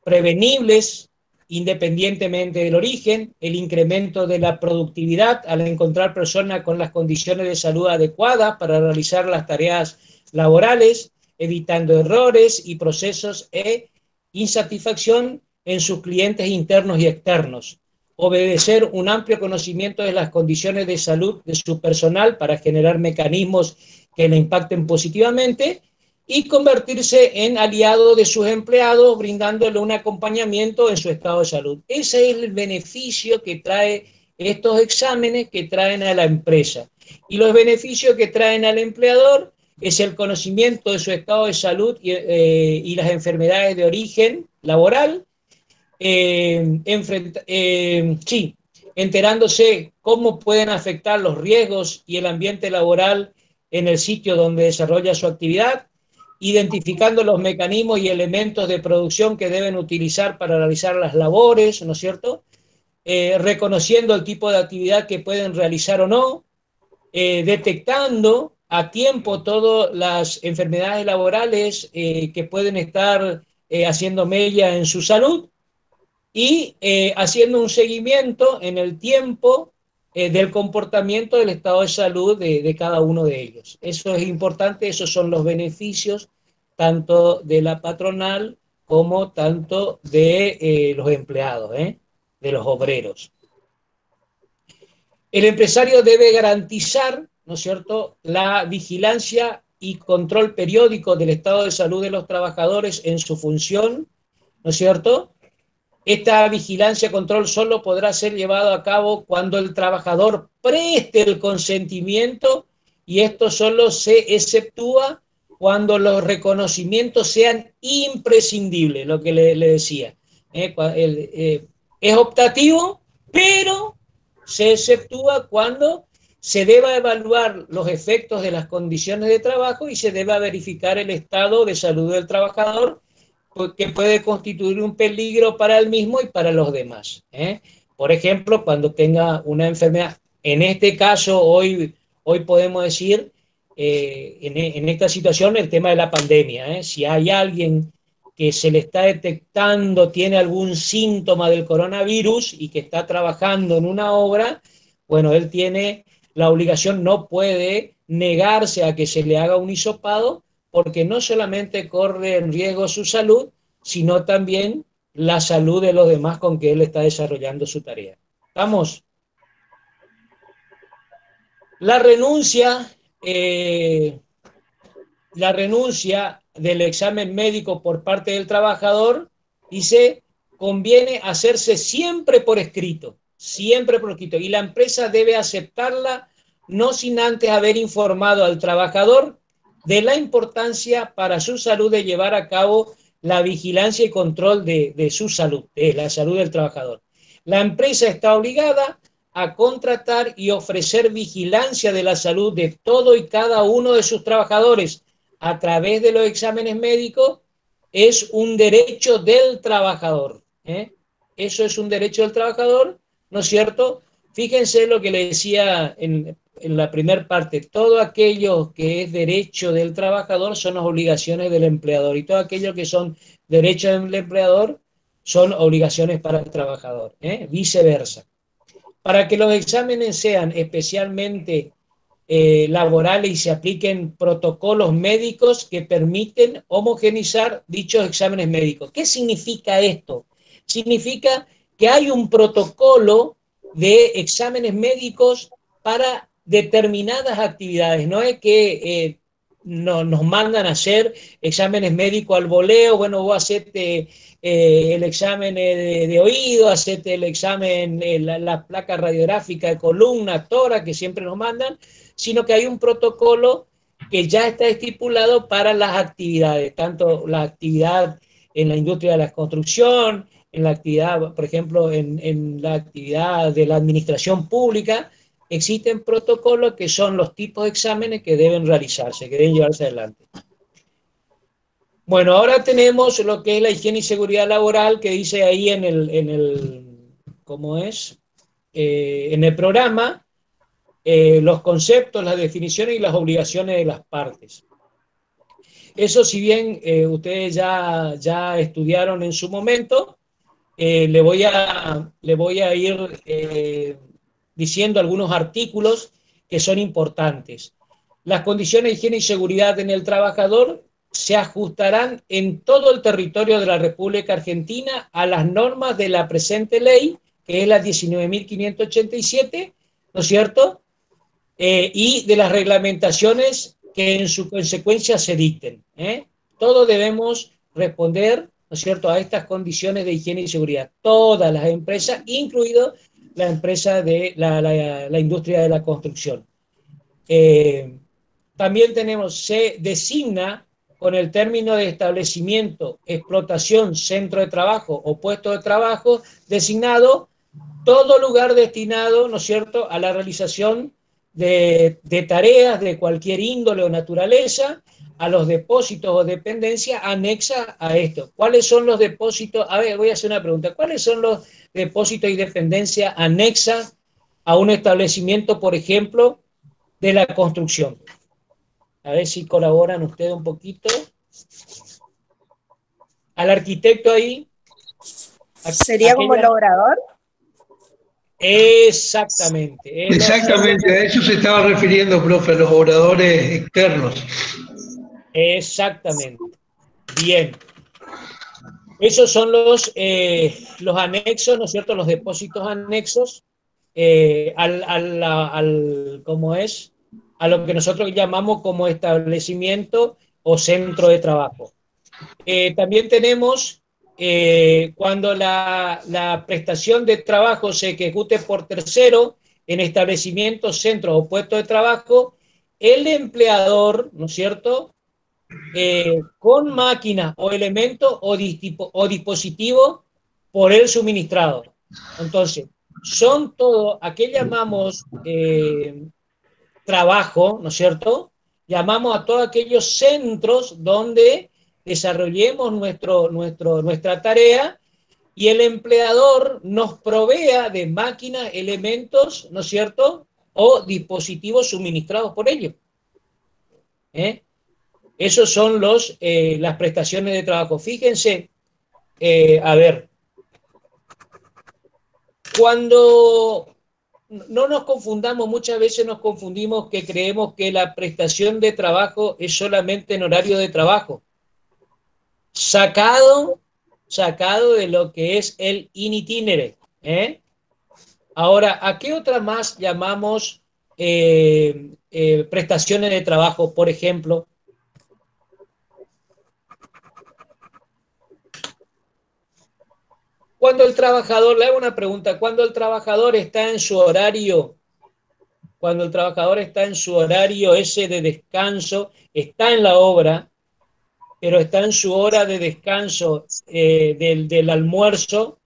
prevenibles independientemente del origen, el incremento de la productividad al encontrar personas con las condiciones de salud adecuadas para realizar las tareas laborales, evitando errores y procesos e insatisfacción en sus clientes internos y externos. obedecer un amplio conocimiento de las condiciones de salud de su personal para generar mecanismos que le impacten positivamente y convertirse en aliado de sus empleados, brindándole un acompañamiento en su estado de salud. Ese es el beneficio que trae estos exámenes que traen a la empresa. Y los beneficios que traen al empleador es el conocimiento de su estado de salud y las enfermedades de origen laboral, sí, enterándose cómo pueden afectar los riesgos y el ambiente laboral en el sitio donde desarrolla su actividad, identificando los mecanismos y elementos de producción que deben utilizar para realizar las labores, ¿no es cierto? Reconociendo el tipo de actividad que pueden realizar o no, detectando a tiempo todas las enfermedades laborales que pueden estar haciendo mella en su salud y haciendo un seguimiento en el tiempo del comportamiento del estado de salud de cada uno de ellos. Eso es importante, esos son los beneficios tanto de la patronal como tanto de los empleados, de los obreros. El empresario debe garantizar, ¿no es cierto?, la vigilancia y control periódico del estado de salud de los trabajadores en su función, ¿no es cierto? Esta vigilancia y control solo podrá ser llevado a cabo cuando el trabajador preste el consentimiento y esto solo se exceptúa cuando los reconocimientos sean imprescindibles, lo que le decía. Es optativo, pero se exceptúa cuando se deba evaluar los efectos de las condiciones de trabajo y se deba verificar el estado de salud del trabajador que puede constituir un peligro para él mismo y para los demás. Por ejemplo, cuando tenga una enfermedad, en este caso hoy podemos decir, en esta situación, el tema de la pandemia. Si hay alguien que se le está detectando, tiene algún síntoma del coronavirus y que está trabajando en una obra, bueno, él tiene la obligación, no puede negarse a que se le haga un hisopado, porque no solamente corre en riesgo su salud, sino también la salud de los demás con que él está desarrollando su tarea. ¿Estamos? La renuncia, del examen médico por parte del trabajador, dice, conviene hacerse siempre por escrito, y la empresa debe aceptarla, no sin antes haber informado al trabajador de la importancia para su salud de llevar a cabo la vigilancia y control de su salud, de la salud del trabajador. La empresa está obligada a contratar y ofrecer vigilancia de la salud de todo y cada uno de sus trabajadores a través de los exámenes médicos. Es un derecho del trabajador. Eso es un derecho del trabajador, ¿no es cierto? Fíjense lo que le decía en la primera parte, todo aquello que es derecho del trabajador son las obligaciones del empleador y todo aquello que son derechos del empleador son obligaciones para el trabajador, viceversa. Para que los exámenes sean especialmente laborales y se apliquen protocolos médicos que permiten homogeneizar dichos exámenes médicos. ¿Qué significa esto? Significa que hay un protocolo de exámenes médicos para determinadas actividades. No es que nos mandan a hacer exámenes médicos al voleo, bueno, vos hacete el examen de oído, hacete el examen, la placa radiográfica de columna, tórax, que siempre nos mandan, sino que hay un protocolo que ya está estipulado para las actividades, tanto la actividad en la industria de la construcción, en la actividad, por ejemplo, en la actividad de la administración pública. Existen protocolos que son los tipos de exámenes que deben realizarse, que deben llevarse adelante. Bueno, ahora tenemos lo que es la higiene y seguridad laboral, que dice ahí en el ¿cómo es? En el programa, los conceptos, las definiciones y las obligaciones de las partes. Eso, si bien ustedes ya estudiaron en su momento, le voy a ir diciendo algunos artículos que son importantes. Las condiciones de higiene y seguridad en el trabajador se ajustarán en todo el territorio de la República Argentina a las normas de la presente ley que es la 19.587, ¿no es cierto? Y de las reglamentaciones que en su consecuencia se dicten. Todos debemos responder, ¿no es cierto?, a estas condiciones de higiene y seguridad. Todas las empresas, incluido la empresa de la industria de la construcción. También se designa con el término de establecimiento, explotación, centro de trabajo o puesto de trabajo designado todo lugar destinado, ¿no es cierto?, a la realización de tareas de cualquier índole o naturaleza, a los depósitos o dependencias anexas a esto. ¿Cuáles son los depósitos? A ver, voy a hacer una pregunta. ¿Cuáles son los depósitos y dependencias anexas a un establecimiento, por ejemplo, de la construcción? A ver si colaboran ustedes un poquito. Al arquitecto ahí. ¿Sería como el obrador? Exactamente. Exactamente, a eso se estaba refiriendo, profe, a los obradores externos. Exactamente. Bien. Esos son los anexos, ¿no es cierto? Los depósitos anexos ¿cómo es? A lo que nosotros llamamos como establecimiento o centro de trabajo. También tenemos cuando la prestación de trabajo se ejecute por tercero en establecimientos, centros o puestos de trabajo, el empleador, ¿no es cierto?, con máquinas o elementos o dispositivos por el suministrador. Entonces, son todo, ¿a qué llamamos trabajo, ¿no es cierto? Llamamos a todos aquellos centros donde desarrollemos nuestra tarea y el empleador nos provea de máquinas, elementos, ¿no es cierto?, o dispositivos suministrados por ellos. Esos son las prestaciones de trabajo. Fíjense, a ver, cuando no nos confundamos, muchas veces nos confundimos que creemos que la prestación de trabajo es solamente en horario de trabajo, sacado de lo que es el in itinere. Ahora, ¿a qué otra más llamamos prestaciones de trabajo? Por ejemplo, cuando el trabajador, le hago una pregunta, cuando el trabajador está en su horario ese de descanso, está en la obra, pero está en su hora de descanso del almuerzo,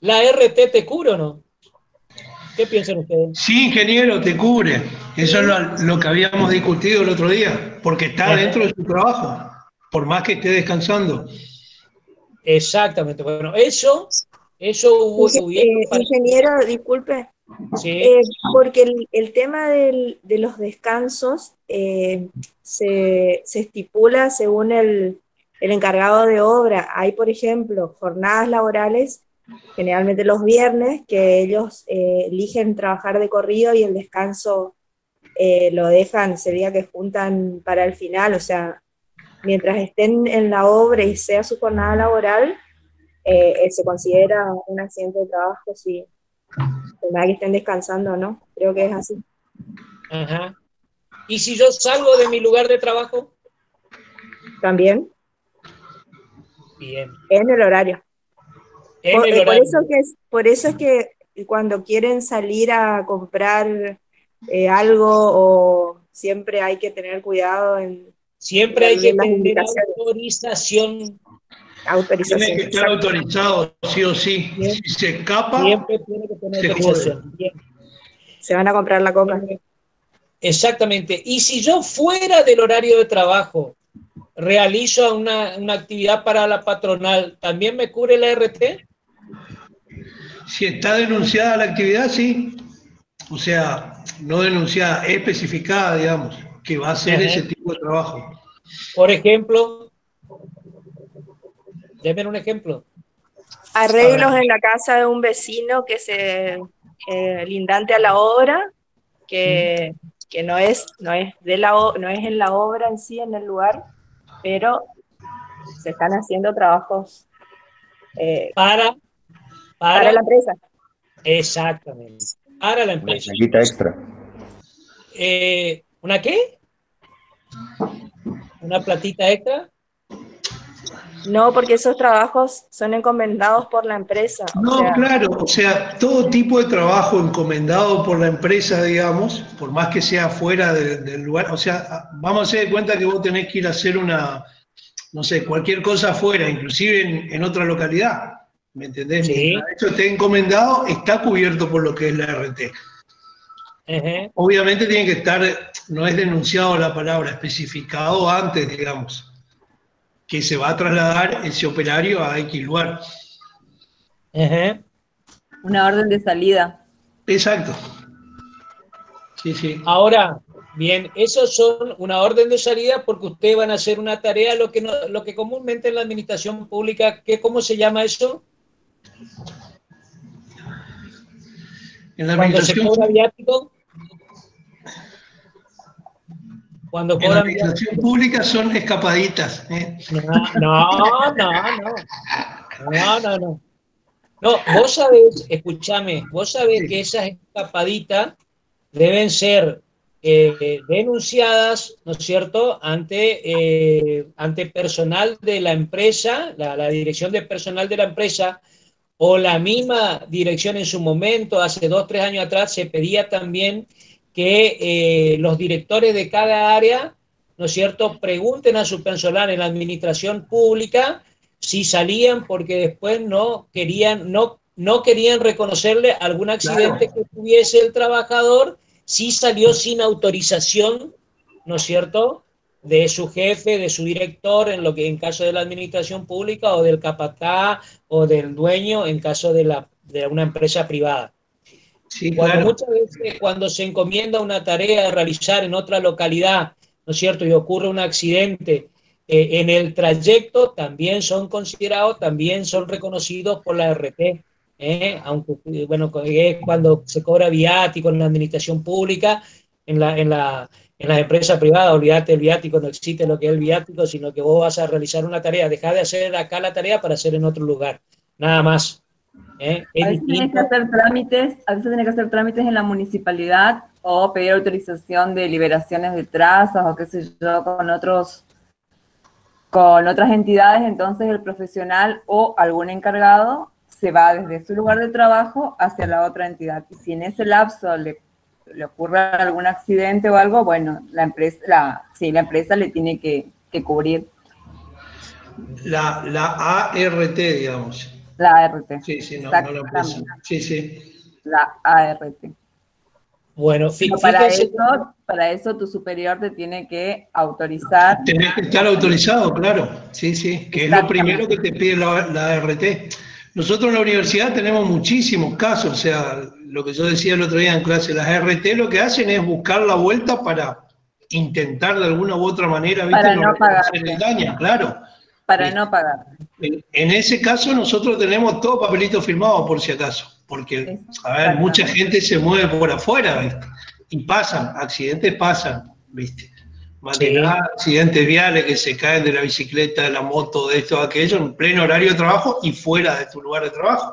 ¿la RT te cubre o no? ¿Qué piensan ustedes? Sí, ingeniero, te cubre. Eso es lo que habíamos discutido el otro día, porque está dentro de su trabajo, por más que esté descansando. Exactamente. Bueno, eso ingeniero, disculpe. Sí. Porque el tema de los descansos se estipula según el encargado de obra. Hay, por ejemplo, jornadas laborales, generalmente los viernes, que ellos eligen trabajar de corrido y el descanso lo dejan, sería que juntan para el final, o sea, mientras estén en la obra y sea su jornada laboral, se considera un accidente de trabajo si que estén descansando, ¿no? Creo que es así. Ajá. ¿Y si yo salgo de mi lugar de trabajo? También. Bien. En el horario. En el horario. Por eso es que cuando quieren salir a comprar algo, o siempre hay que tener cuidado siempre hay que tener autorización. Tiene que estar autorizado, sí o sí. Bien. Si se escapa, siempre tiene que tener autorización. Bien. Se van a comprar la coca. Exactamente. Y si yo fuera del horario de trabajo realizo una actividad para la patronal, ¿también me cubre la RT? Si está denunciada la actividad, sí. O sea, no denunciada, especificada, digamos, que va a ser ese tipo de trabajo. Por ejemplo, denme un ejemplo. Arreglos en la casa de un vecino que se lindante a la obra, que no es en la obra en sí, en el lugar, pero se están haciendo trabajos para la empresa. Exactamente. Para la Una empresa. changuita extra. ¿Una qué? ¿Una platita extra? No, porque esos trabajos son encomendados por la empresa. O No, sea, claro, o sea, todo tipo de trabajo encomendado por la empresa, digamos, por más que sea fuera del lugar, o sea, vamos a hacer de cuenta que vos tenés que ir a hacer una, no sé, cualquier cosa afuera, inclusive en otra localidad, ¿me entendés? Mientras Sí. eso esté encomendado, está cubierto por lo que es la RT. Ajá. Obviamente tiene que estar, no es denunciado la palabra, especificado antes, digamos, que se va a trasladar ese operario a X lugar. Ajá. Una orden de salida. Exacto. Sí, sí. Ahora, bien, esos son una orden de salida porque ustedes van a hacer una tarea, lo que comúnmente en la administración pública, ¿cómo se llama eso? En la Cuando se administración, cobra viático. Cuando en la cobran administración viático. pública son escapaditas, ¿eh? No. No, vos sabés, escúchame, vos sabés que esas escapaditas deben ser denunciadas, ¿no es cierto?, ante personal de la empresa, la dirección de personal de la empresa, o la misma dirección en su momento, hace 2, 3 años atrás, se pedía también que los directores de cada área, ¿no es cierto?, pregunten a su personal en la administración pública si salían porque después no querían reconocerle algún accidente que tuviese el trabajador si salió sin autorización, ¿no es cierto?, de su jefe, de su director, en caso de la administración pública, o del capataz o del dueño en caso de una empresa privada. Sí, Cuando claro. muchas veces cuando se encomienda una tarea a realizar en otra localidad, ¿no es cierto?, y ocurre un accidente, en el trayecto también son considerados, también son reconocidos por la RT, aunque, bueno, es cuando se cobra viático en la administración pública, en las empresas privadas, olvídate, el viático, no existe lo que es el viático, sino que vos vas a realizar una tarea, dejá de hacer acá la tarea para hacer en otro lugar, nada más. Es A veces tienes que distinto. hacer trámites, a veces tienes que hacer trámites en la municipalidad o pedir autorización de liberaciones de trazas o qué sé yo con otras entidades. Entonces el profesional o algún encargado se va desde su lugar de trabajo hacia la otra entidad. Y si en ese lapso le ocurre algún accidente o algo, bueno, la empresa le tiene que cubrir. La ART, digamos. La ART. Sí, no la empresa. Sí. La ART. Bueno, Pero para eso tu superior te tiene que autorizar. Tenés que estar autorizado, claro. Sí, que es lo primero que te pide la ART. Nosotros en la universidad tenemos muchísimos casos, o sea, lo que yo decía el otro día en clase, las ART lo que hacen es buscar la vuelta para intentar de alguna u otra manera, ¿viste?, Para no hacer el daño, claro. Para no pagar. En ese caso nosotros tenemos todo papelito firmado por si acaso, porque, a ver, mucha gente se mueve por afuera, ¿viste? Y accidentes pasan, ¿viste? Más que nada, accidentes viales que se caen de la bicicleta, de la moto, de esto, de aquello, en pleno horario de trabajo y fuera de tu lugar de trabajo.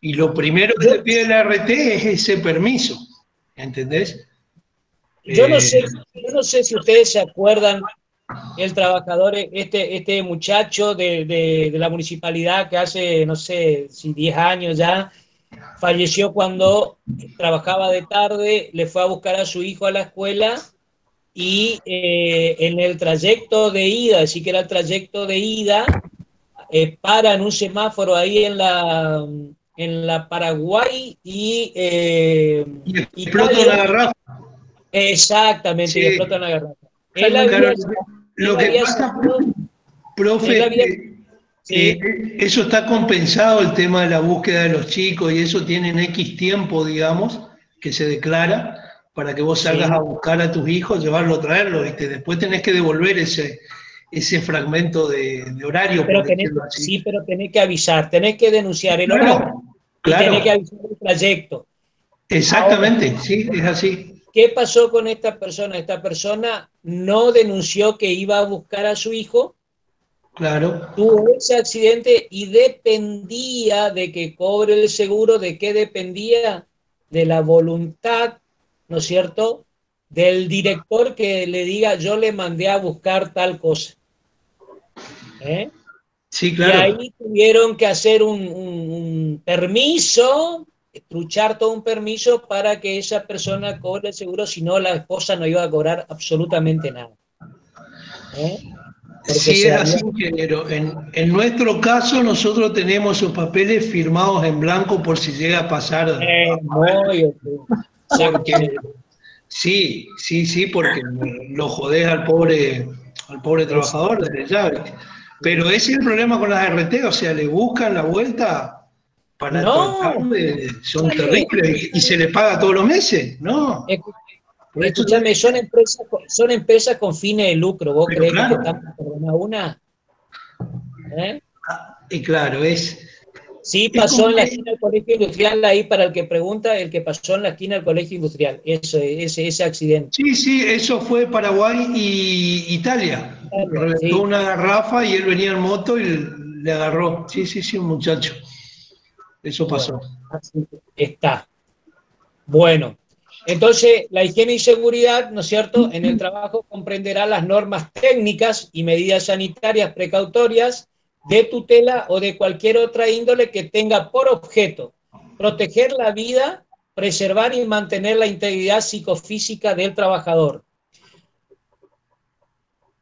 Y lo primero que te pide la RT es ese permiso, ¿entendés? Yo no sé si ustedes se acuerdan, el trabajador, este muchacho de la municipalidad que hace, no sé, si 10 años ya, falleció cuando trabajaba de tarde, le fue a buscar a su hijo a la escuela y en el trayecto de ida, así que era el trayecto de ida, para en un semáforo ahí en la Paraguay y explota una garrafa. Exactamente, Sí. y explota una garrafa. Lo que pasa, profe, eso está compensado, el tema de la búsqueda de los chicos, y eso tienen X tiempo, digamos, que se declara para que vos salgas a buscar a tus hijos, llevarlo a traerlo, ¿viste? Después tenés que devolver ese fragmento de horario. Pero pero tenés que avisar, tenés que denunciar el horario y tenés que avisar el trayecto. Exactamente. Ahora, sí, es así. ¿Qué pasó con esta persona? Esta persona no denunció que iba a buscar a su hijo Claro. Tuvo ese accidente y dependía de que cobre el seguro. ¿De qué dependía? De la voluntad, ¿no es cierto?, del director que le diga, yo le mandé a buscar tal cosa. ¿Eh? Sí, Y claro. ahí tuvieron que hacer un permiso, truchar todo un permiso para que esa persona cobre el seguro, si no la esposa no iba a cobrar absolutamente nada. Porque Sí, se es había... así, ingeniero. En nuestro caso, nosotros tenemos sus papeles firmados en blanco por si llega a pasar. muy Porque, exactamente. sí, sí, sí, porque lo jodés al pobre trabajador desde ya, ¿viste? Pero ese es el problema con las RT, o sea, le buscan la vuelta para tratar No, de... Son escúchame, terribles y se les paga todos los meses, ¿no? Por eso te escúchame, digo, son empresas con fines de lucro. ¿Vos pero creés que te claro, están por perdonar una? ¿Eh? y claro, Sí, es como pasó en la que esquina del colegio industrial, ahí para el que pregunta, el que pasó en la esquina del colegio industrial, ese accidente. sí, sí, eso fue Paraguay y Italia. Reventó Sí, una garrafa y él venía en moto y le agarró. Sí, sí, sí, un muchacho. Eso bueno, pasó. así está. Bueno, entonces la higiene y seguridad, ¿no es cierto?, en el trabajo comprenderá las normas técnicas y medidas sanitarias precautorias de tutela o de cualquier otra índole que tenga por objeto proteger la vida, preservar y mantener la integridad psicofísica del trabajador,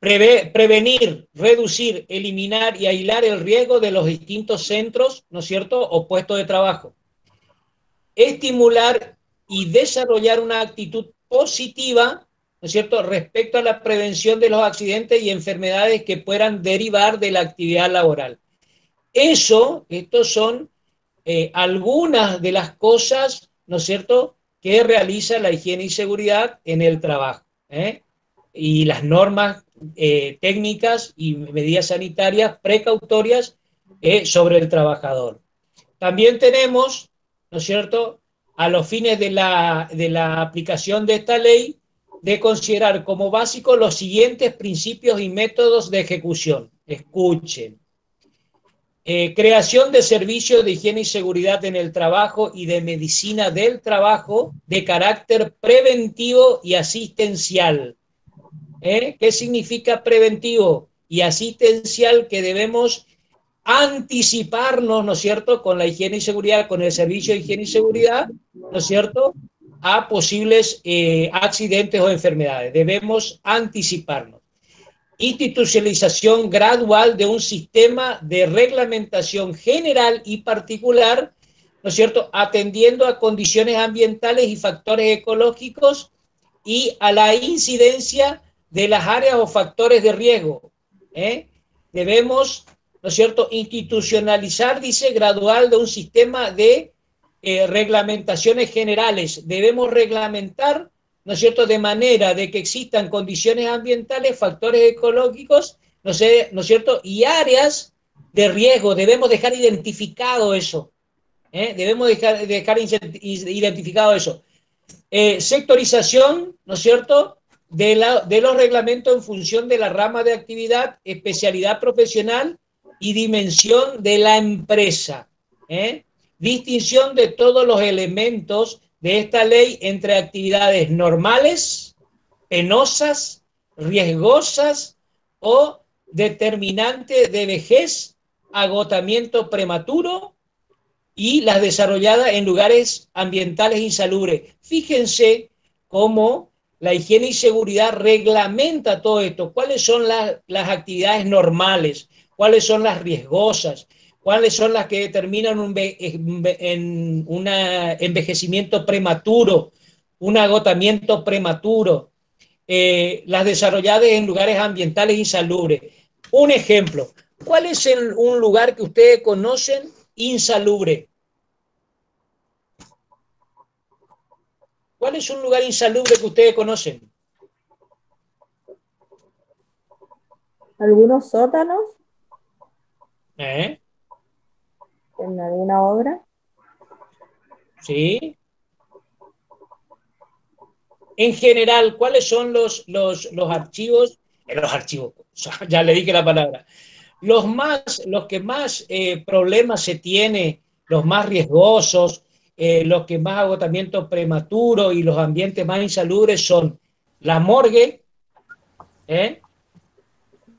prevenir, reducir, eliminar y aislar el riesgo de los distintos centros, ¿no es cierto?, o puestos de trabajo, estimular y desarrollar una actitud positiva, ¿no es cierto?, respecto a la prevención de los accidentes y enfermedades que puedan derivar de la actividad laboral. Estos son algunas de las cosas, ¿no es cierto?, que realiza la higiene y seguridad en el trabajo. Y las normas técnicas y medidas sanitarias precautorias sobre el trabajador. También tenemos, ¿no es cierto?, a los fines de la aplicación de esta ley, de considerar como básico los siguientes principios y métodos de ejecución. Escuchen. Creación de servicios de higiene y seguridad en el trabajo y de medicina del trabajo de carácter preventivo y asistencial. ¿Qué significa preventivo y asistencial? Que debemos anticiparnos, ¿no es cierto?, con la higiene y seguridad, con el servicio de higiene y seguridad, ¿no es cierto?, a posibles accidentes o enfermedades. Debemos anticiparnos. Institucionalización gradual de un sistema de reglamentación general y particular, ¿no es cierto?, atendiendo a condiciones ambientales y factores ecológicos y a la incidencia de las áreas o factores de riesgo. Debemos, ¿no es cierto?, institucionalizar, dice, gradual de un sistema de reglamentaciones generales. Debemos reglamentar, ¿no es cierto?, de manera de que existan condiciones ambientales, factores ecológicos, ¿no es cierto?, y áreas de riesgo. Debemos dejar identificado eso. Debemos dejar identificado eso. Sectorización, ¿no es cierto?, de los reglamentos en función de la rama de actividad, especialidad profesional y dimensión de la empresa. Distinción de todos los elementos de esta ley entre actividades normales, penosas, riesgosas o determinantes de vejez, agotamiento prematuro y las desarrolladas en lugares ambientales insalubres. Fíjense cómo la higiene y seguridad reglamenta todo esto. ¿Cuáles son las actividades normales? ¿Cuáles son las riesgosas? ¿Cuáles son las que determinan un envejecimiento prematuro, un agotamiento prematuro? Las desarrolladas en lugares ambientales insalubres. Un ejemplo, ¿cuál es un lugar que ustedes conocen insalubre? ¿Cuál es un lugar insalubre que ustedes conocen? Algunos sótanos ¿Eh? en alguna obra. ¿Sí? En general, ¿cuáles son los archivos? Los archivos, ya le dije la palabra. Los que más problemas se tiene, los más riesgosos, los que más agotamiento prematuro y los ambientes más insalubres son la morgue,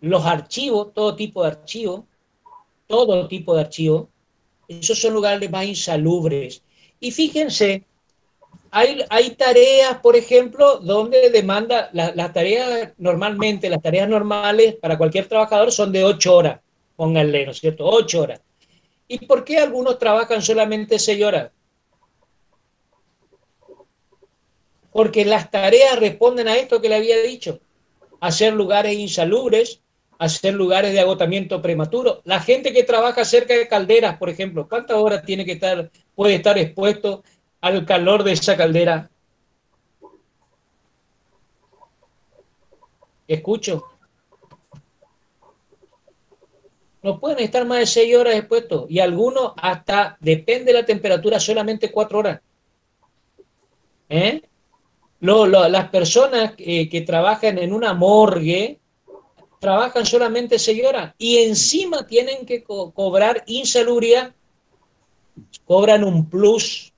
los archivos, todo tipo de archivos, esos son lugares más insalubres. Y fíjense, hay tareas, por ejemplo, donde demanda, las tareas normalmente, las tareas normales para cualquier trabajador son de 8 horas, pónganle, ¿no es cierto? 8 horas. ¿Y por qué algunos trabajan solamente 6 horas? Porque las tareas responden a esto que le había dicho, hacer lugares insalubres, hacer lugares de agotamiento prematuro. La gente que trabaja cerca de calderas, por ejemplo, ¿cuántas horas puede estar expuesto al calor de esa caldera? Escucho. No pueden estar más de 6 horas expuestos y algunos hasta, depende de la temperatura, solamente 4 horas. Las personas que trabajan en una morgue trabajan solamente 6 horas y encima tienen que cobrar insalubridad, cobran un plus.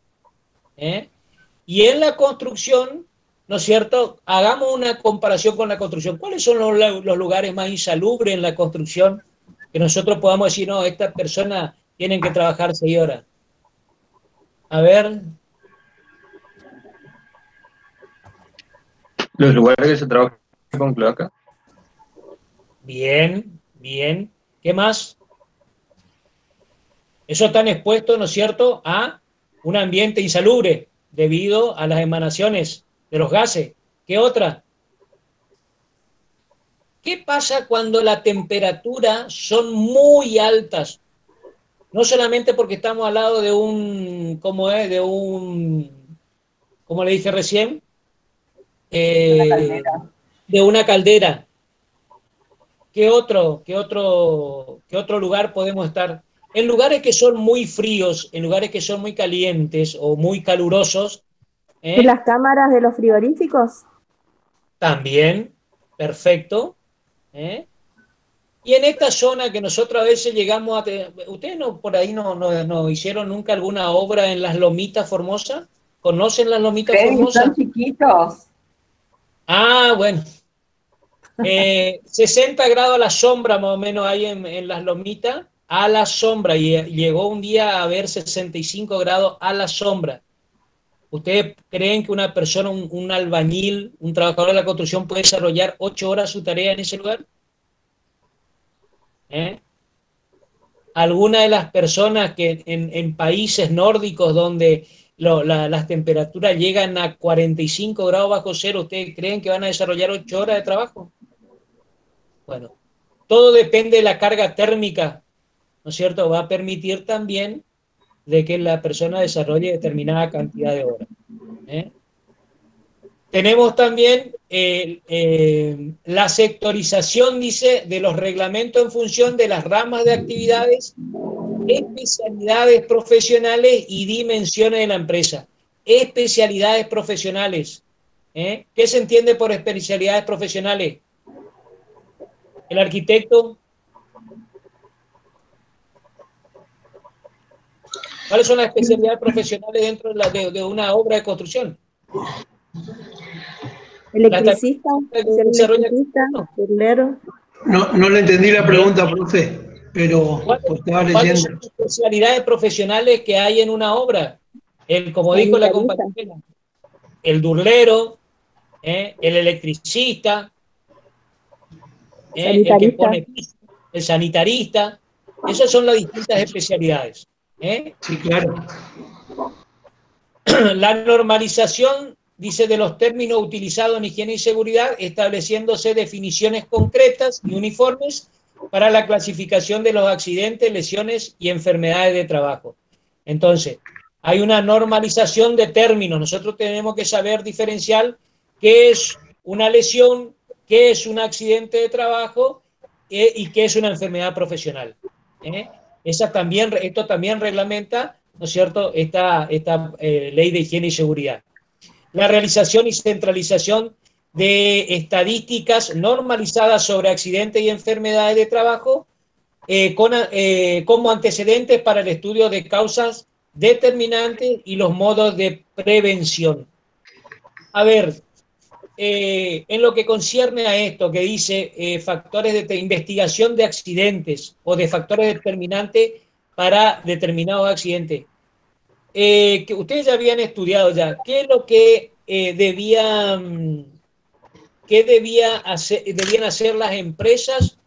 Y en la construcción, ¿no es cierto? Hagamos una comparación con la construcción. ¿Cuáles son los lugares más insalubres en la construcción? Que nosotros podamos decir, no, estas personas tienen que trabajar 6 horas. A ver. Los lugares que se trabajan con cloaca. Bien, bien. ¿Qué más? Eso están expuestos, ¿no es cierto?, a un ambiente insalubre debido a las emanaciones de los gases. ¿Qué otra? ¿Qué pasa cuando la temperatura son muy altas? No solamente porque estamos al lado de ¿cómo le dije recién? De una caldera. ¿Qué otro lugar podemos estar? En lugares que son muy fríos, en lugares que son muy calientes o muy calurosos. ¿Y las cámaras de los frigoríficos? También, perfecto. Y en esta zona que nosotros a veces llegamos a tener, ¿ustedes por ahí no hicieron nunca alguna obra en las Lomitas Formosas? ¿Conocen las Lomitas Formosas? Son chiquitos. Ah, bueno. 60 grados a la sombra más o menos hay en las Lomitas, a la sombra, y llegó un día a haber 65 grados a la sombra. ¿Ustedes creen que una persona, un albañil, un trabajador de la construcción puede desarrollar 8 horas su tarea en ese lugar? Algunas de las personas que en países nórdicos donde las temperaturas llegan a 45 grados bajo cero, ¿ustedes creen que van a desarrollar 8 horas de trabajo? Bueno, todo depende de la carga térmica, ¿no es cierto? Va a permitir también de que la persona desarrolle determinada cantidad de horas. Tenemos también la sectorización, dice, de los reglamentos en función de las ramas de actividades, especialidades profesionales y dimensiones de la empresa. Especialidades profesionales. ¿Qué se entiende por especialidades profesionales? El arquitecto. ¿Cuáles son las especialidades profesionales dentro de una obra de construcción? Electricista, turnero. No le entendí la pregunta, profe, pero estaba leyendo. ¿Cuáles son las especialidades profesionales que hay en una obra? Como dijo la compañera, el durlero, el electricista, el que pone piso, el sanitarista. Esas son las distintas especialidades. Sí, claro. La normalización, dice, de los términos utilizados en higiene y seguridad, estableciéndose definiciones concretas y uniformes para la clasificación de los accidentes, lesiones y enfermedades de trabajo. Entonces, hay una normalización de términos. Nosotros tenemos que saber diferenciar qué es una lesión, qué es un accidente de trabajo y qué es una enfermedad profesional. Esto también reglamenta, ¿no es cierto?, esta ley de higiene y seguridad. La realización y centralización de estadísticas normalizadas sobre accidentes y enfermedades de trabajo como antecedentes para el estudio de causas determinantes y los modos de prevención. A ver, en lo que concierne a esto que dice factores de investigación de accidentes o de factores determinantes para determinados accidentes, que ustedes ya habían estudiado ya, ¿qué es lo que debían hacer las empresas,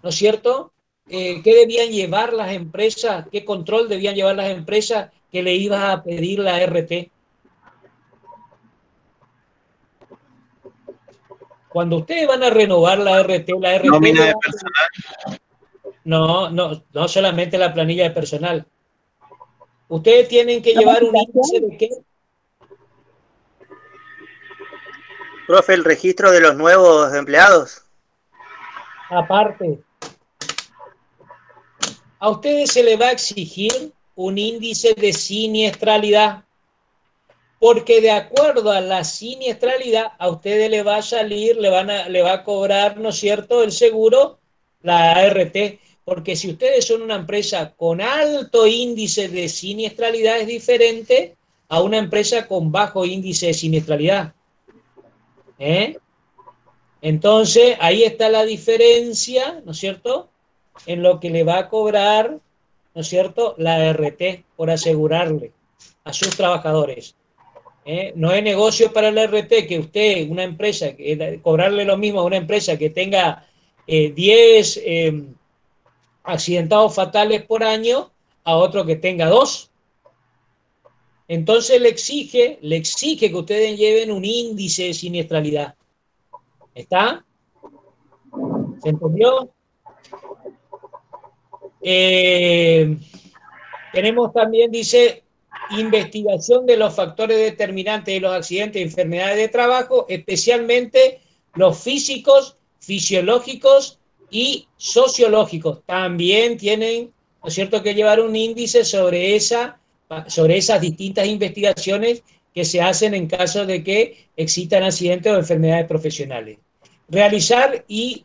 ¿no es cierto? ¿Qué debían llevar las empresas? ¿Qué control debían llevar las empresas que le iba a pedir la RT? Cuando ustedes van a renovar la RT Nómina de personal. No solamente la planilla de personal. Ustedes tienen que llevar un índice de qué. Profe, el registro de los nuevos empleados. Aparte, a ustedes se les va a exigir un índice de siniestralidad, porque de acuerdo a la siniestralidad, a ustedes le va a salir, le va a cobrar, ¿no es cierto?, el seguro, la ART, porque si ustedes son una empresa con alto índice de siniestralidad, es diferente a una empresa con bajo índice de siniestralidad. Entonces, ahí está la diferencia, ¿no es cierto?, en lo que le va a cobrar, ¿no es cierto?, la RT por asegurarle a sus trabajadores. No es negocio para la RT que usted, una empresa, cobrarle lo mismo a una empresa que tenga 10 accidentados fatales por año a otro que tenga 2. Entonces le exige que ustedes lleven un índice de siniestralidad. ¿Está? ¿Se entendió? Tenemos también, dice, investigación de los factores determinantes de los accidentes y enfermedades de trabajo, especialmente los físicos, fisiológicos y sociológicos. También tienen, ¿no es cierto?, que llevar un índice sobre esas distintas investigaciones que se hacen en caso de que existan accidentes o enfermedades profesionales. Realización y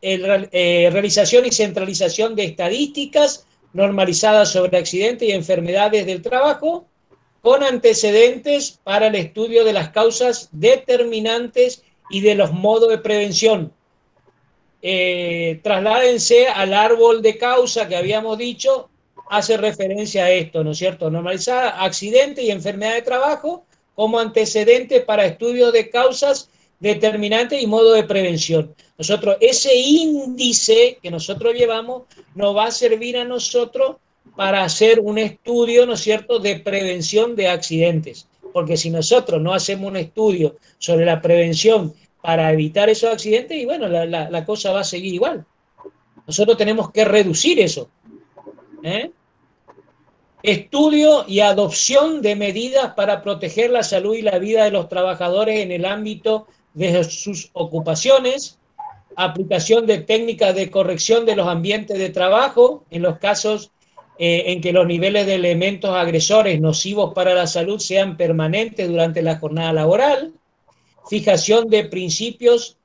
centralización de estadísticas normalizadas sobre accidentes y enfermedades del trabajo, con antecedentes para el estudio de las causas determinantes y de los modos de prevención. Trasládense al árbol de causa que habíamos dicho, hace referencia a esto, ¿no es cierto? Normalizar accidentes y enfermedad de trabajo como antecedentes para estudios de causas determinantes y modo de prevención. Nosotros, ese índice que nosotros llevamos nos va a servir a nosotros para hacer un estudio, ¿no es cierto?, de prevención de accidentes. Porque si nosotros no hacemos un estudio sobre la prevención para evitar esos accidentes, y bueno, la cosa va a seguir igual. Nosotros tenemos que reducir eso. Estudio y adopción de medidas para proteger la salud y la vida de los trabajadores en el ámbito de sus ocupaciones, aplicación de técnicas de corrección de los ambientes de trabajo en los casos en que los niveles de elementos agresores nocivos para la salud sean permanentes durante la jornada laboral, fijación de principios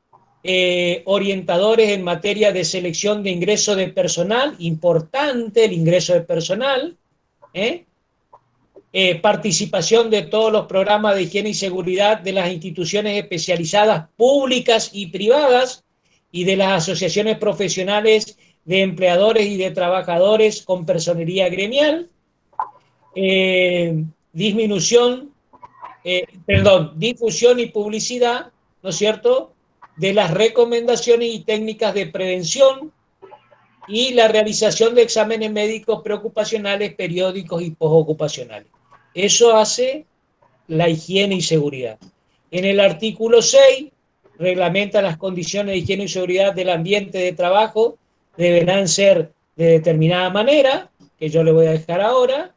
orientadores en materia de selección de ingreso de personal, importante el ingreso de personal, participación de todos los programas de higiene y seguridad de las instituciones especializadas públicas y privadas y de las asociaciones profesionales de empleadores y de trabajadores con personería gremial, difusión y publicidad, ¿no es cierto?, de las recomendaciones y técnicas de prevención y la realización de exámenes médicos preocupacionales, periódicos y postocupacionales. Eso hace la higiene y seguridad. En el artículo 6, reglamenta las condiciones de higiene y seguridad del ambiente de trabajo, deberán ser de determinada manera, que yo le voy a dejar ahora,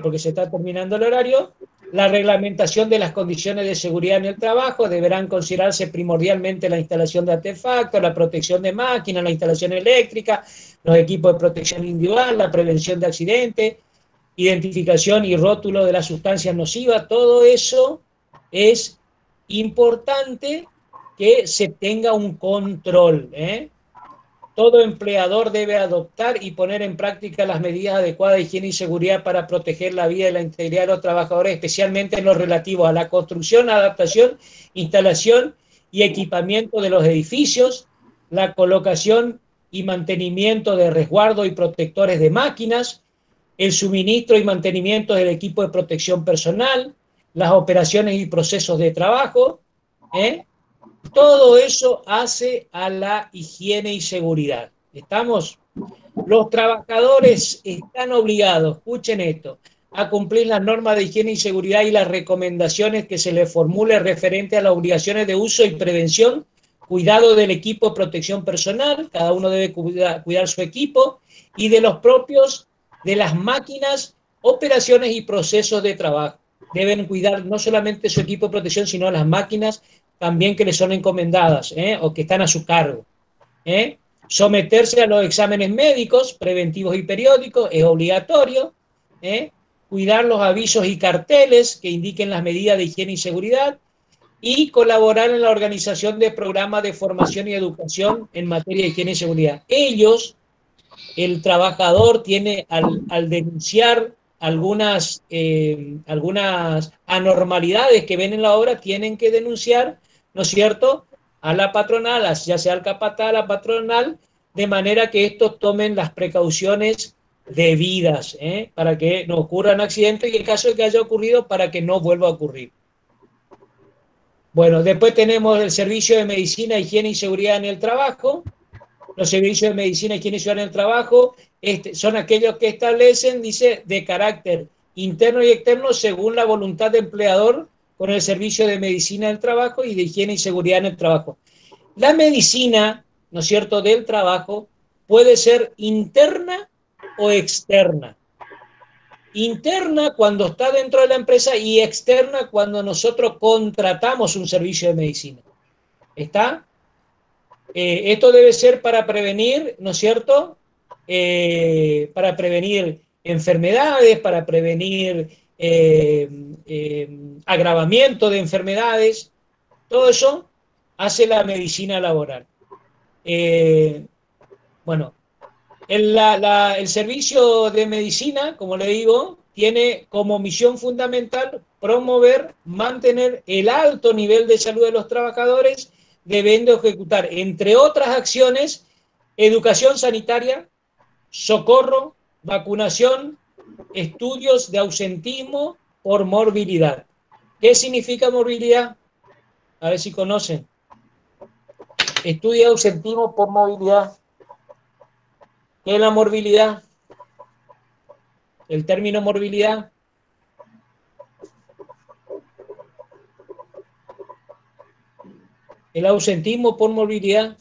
porque se está terminando el horario. La reglamentación de las condiciones de seguridad en el trabajo deberán considerarse primordialmente la instalación de artefactos, la protección de máquinas, la instalación eléctrica, los equipos de protección individual, la prevención de accidentes, identificación y rótulo de las sustancias nocivas. Todo eso es importante que se tenga un control. todo empleador debe adoptar y poner en práctica las medidas adecuadas de higiene y seguridad para proteger la vida y la integridad de los trabajadores, especialmente en lo relativo a la construcción, adaptación, instalación y equipamiento de los edificios, la colocación y mantenimiento de resguardo y protectores de máquinas, el suministro y mantenimiento del equipo de protección personal, las operaciones y procesos de trabajo, todo eso hace a la higiene y seguridad. ¿Estamos? Los trabajadores están obligados, escuchen esto, a cumplir las normas de higiene y seguridad y las recomendaciones que se les formule referente a las obligaciones de uso y prevención, cuidado del equipo de protección personal, cada uno debe cuidar su equipo, y de los propios, de las máquinas, operaciones y procesos de trabajo. Deben cuidar no solamente su equipo de protección, sino las máquinas también que les son encomendadas, o que están a su cargo. Someterse a los exámenes médicos, preventivos y periódicos, es obligatorio. Cuidar los avisos y carteles que indiquen las medidas de higiene y seguridad, y colaborar en la organización de programas de formación y educación en materia de higiene y seguridad. Ellos, el trabajador, tiene al denunciar algunas anormalidades que ven en la obra, tienen que denunciar, ¿no es cierto?, a la patronal, ya sea al capataz, a la patronal, de manera que estos tomen las precauciones debidas, para que no ocurran accidentes y en caso de que haya ocurrido, para que no vuelva a ocurrir. Bueno, después tenemos el servicio de medicina, higiene y seguridad en el trabajo. Los servicios de medicina, higiene y seguridad en el trabajo son aquellos que establecen, dice, de carácter interno y externo según la voluntad del empleador con el servicio de medicina del trabajo y de higiene y seguridad en el trabajo. La medicina, ¿no es cierto?, del trabajo puede ser interna o externa. Interna cuando está dentro de la empresa y externa cuando nosotros contratamos un servicio de medicina. ¿Está? Esto debe ser para prevenir, ¿no es cierto?, para prevenir enfermedades, para prevenir agravamiento de enfermedades. Todo eso hace la medicina laboral. Bueno, el servicio de medicina, como le digo, tiene como misión fundamental promover, mantener el alto nivel de salud de los trabajadores, debiendo ejecutar, entre otras acciones, educación sanitaria, socorro, vacunación, estudios de ausentismo por morbilidad. ¿Qué significa morbilidad? A ver si conocen. Estudio de ausentismo por movilidad. ¿Qué es la morbilidad? El término morbilidad. El ausentismo por movilidad.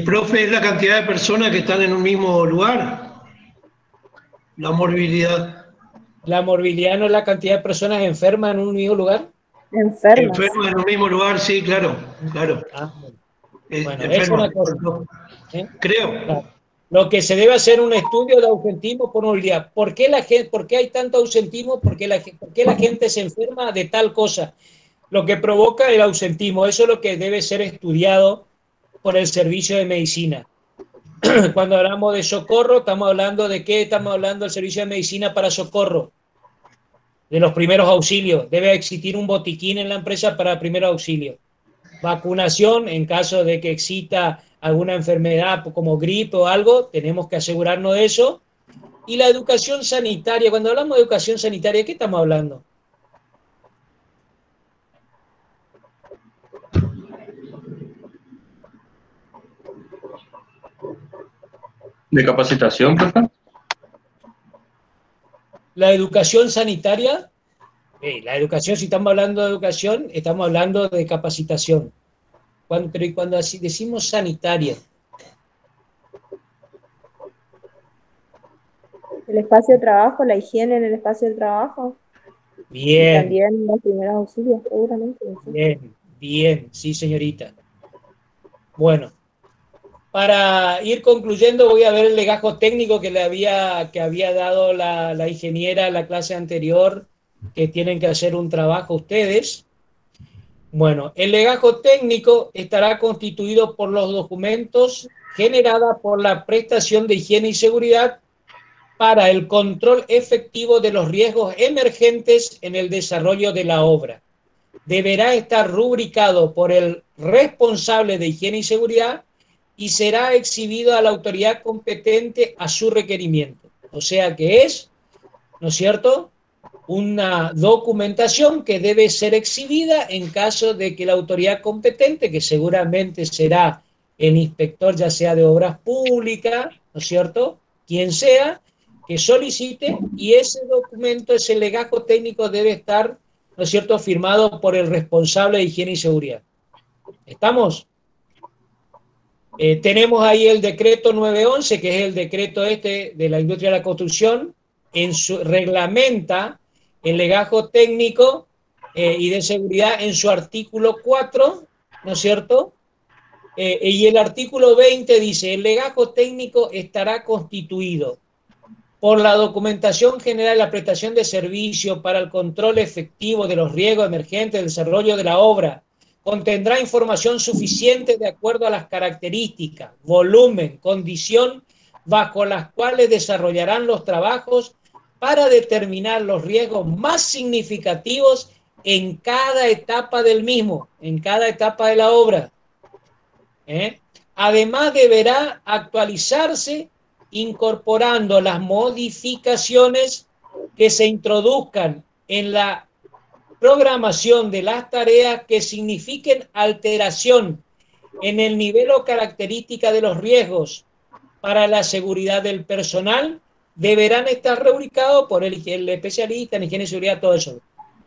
Profe, ¿es la cantidad de personas que están en un mismo lugar? La morbilidad. La morbilidad no es la cantidad de personas enfermas en un mismo lugar. Enfermas. Enfermas en un mismo lugar, sí, claro, claro. Bueno, es una cosa. Creo. Claro. Lo que se debe hacer un estudio de ausentismo por movilidad. ¿Por qué hay tanto ausentismo? ¿Por qué la gente se enferma de tal cosa? Lo que provoca el ausentismo, eso es lo que debe ser estudiado por el servicio de medicina. Cuando hablamos de socorro, estamos hablando de qué, estamos hablando del servicio de medicina para socorro, de los primeros auxilios. Debe existir un botiquín en la empresa para primeros auxilios. Vacunación, en caso de que exista alguna enfermedad como gripe o algo, tenemos que asegurarnos de eso. Y la educación sanitaria, cuando hablamos de educación sanitaria, ¿qué estamos hablando? ¿De capacitación, profe? La educación sanitaria, la educación, si estamos hablando de educación, estamos hablando de capacitación. Pero cuando así decimos sanitaria. El espacio de trabajo, la higiene en el espacio de trabajo. Bien. Y también los primeros auxilios, seguramente. Bien, sí, señorita. Bueno, para ir concluyendo, voy a ver el legajo técnico que había dado la ingeniera en la clase anterior, que tienen que hacer un trabajo ustedes. Bueno, el legajo técnico estará constituido por los documentos generados por la prestación de higiene y seguridad para el control efectivo de los riesgos emergentes en el desarrollo de la obra. Deberá estar rubricado por el responsable de higiene y seguridad y será exhibido a la autoridad competente a su requerimiento. O sea que es, ¿no es cierto?, una documentación que debe ser exhibida en caso de que la autoridad competente, que seguramente será el inspector ya sea de obras públicas, ¿no es cierto?, quien sea, que solicite, y ese documento, ese legajo técnico debe estar, ¿no es cierto?, firmado por el responsable de higiene y seguridad. ¿Estamos? Tenemos ahí el decreto 911, que es el decreto de la industria de la construcción, reglamenta el legajo técnico y de seguridad en su artículo 4, ¿no es cierto? Y el artículo 20 dice, el legajo técnico estará constituido por la documentación general de la prestación de servicio para el control efectivo de los riesgos emergentes del desarrollo de la obra. Contendrá información suficiente de acuerdo a las características, volumen, condición bajo las cuales desarrollarán los trabajos para determinar los riesgos más significativos en cada etapa del mismo, en cada etapa de la obra. Además, deberá actualizarse incorporando las modificaciones que se introduzcan en la programación de las tareas que signifiquen alteración en el nivel o característica de los riesgos para la seguridad del personal, deberán estar rubricados por el especialista en higiene y seguridad, todo eso.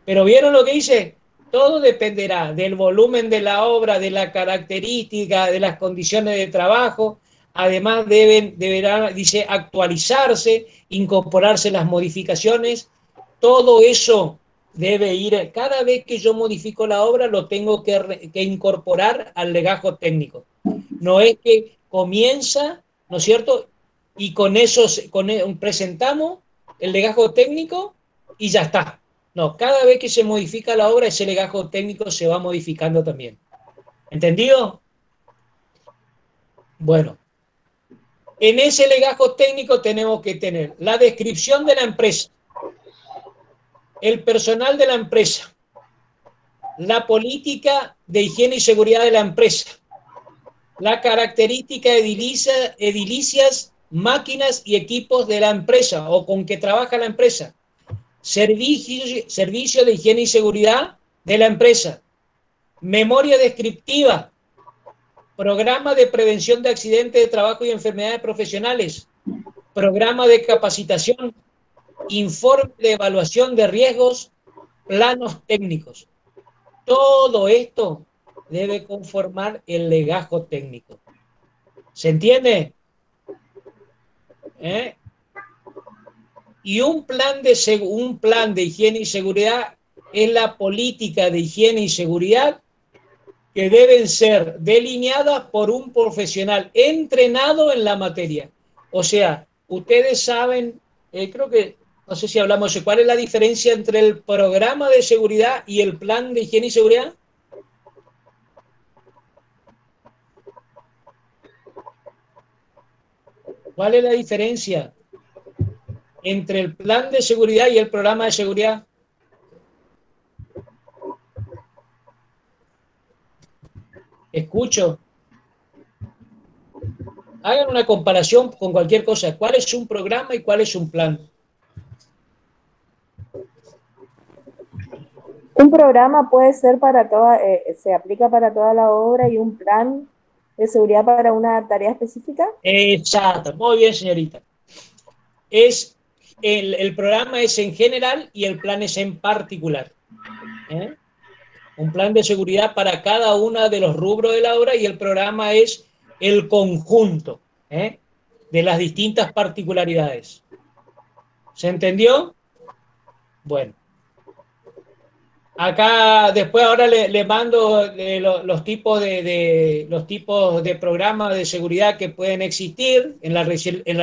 Pero ¿vieron lo que dice? Todo dependerá del volumen de la obra, de la característica, de las condiciones de trabajo. Además deberán, dice, actualizarse, incorporarse las modificaciones. Todo eso debe ir, cada vez que yo modifico la obra, lo tengo que incorporar al legajo técnico. No es que comienza, ¿no es cierto?, y con eso presentamos el legajo técnico y ya está. No, cada vez que se modifica la obra, ese legajo técnico se va modificando también. ¿Entendido? Bueno, en ese legajo técnico tenemos que tener la descripción de la empresa, el personal de la empresa, la política de higiene y seguridad de la empresa, la característica edilicias, máquinas y equipos de la empresa o con que trabaja la empresa, servicio de higiene y seguridad de la empresa, memoria descriptiva, programa de prevención de accidentes de trabajo y enfermedades profesionales, programa de capacitación, informe de evaluación de riesgos, planos técnicos. Todo esto debe conformar el legajo técnico. ¿Se entiende? Y un plan de higiene y seguridad es la política de higiene y seguridad que deben ser delineadas por un profesional entrenado en la materia. O sea, ustedes saben, creo que, no sé si hablamos de cuál es la diferencia entre el programa de seguridad y el plan de higiene y seguridad. ¿Cuál es la diferencia entre el plan de seguridad y el programa de seguridad? Escucho. Hagan una comparación con cualquier cosa. ¿Cuál es un programa y cuál es un plan? Un programa puede ser para toda, se aplica para toda la obra, y un plan de seguridad para una tarea específica. Exacto, muy bien, señorita. El programa es en general y el plan es en particular. Un plan de seguridad para cada uno de los rubros de la obra, y el programa es el conjunto de las distintas particularidades. ¿Se entendió? Bueno. Acá después ahora le mando los tipos de programas de seguridad que pueden existir en la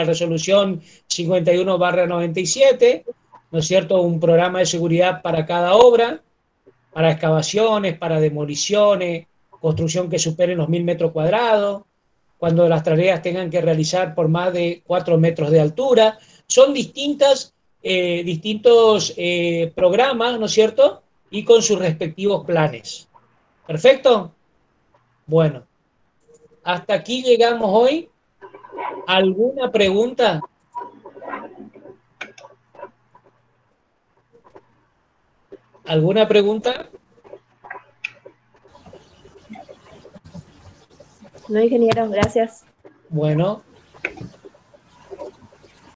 resolución 51/97, ¿no es cierto? Un programa de seguridad para cada obra. para excavaciones, para demoliciones, construcción que supere los 1000 metros cuadrados, cuando las tareas tengan que realizar por más de 4 metros de altura. Son distintos programas, ¿no es cierto? Y con sus respectivos planes. ¿Perfecto? Bueno, hasta aquí llegamos hoy. ¿Alguna pregunta? ¿Alguna pregunta? No, ingeniero, gracias. Bueno,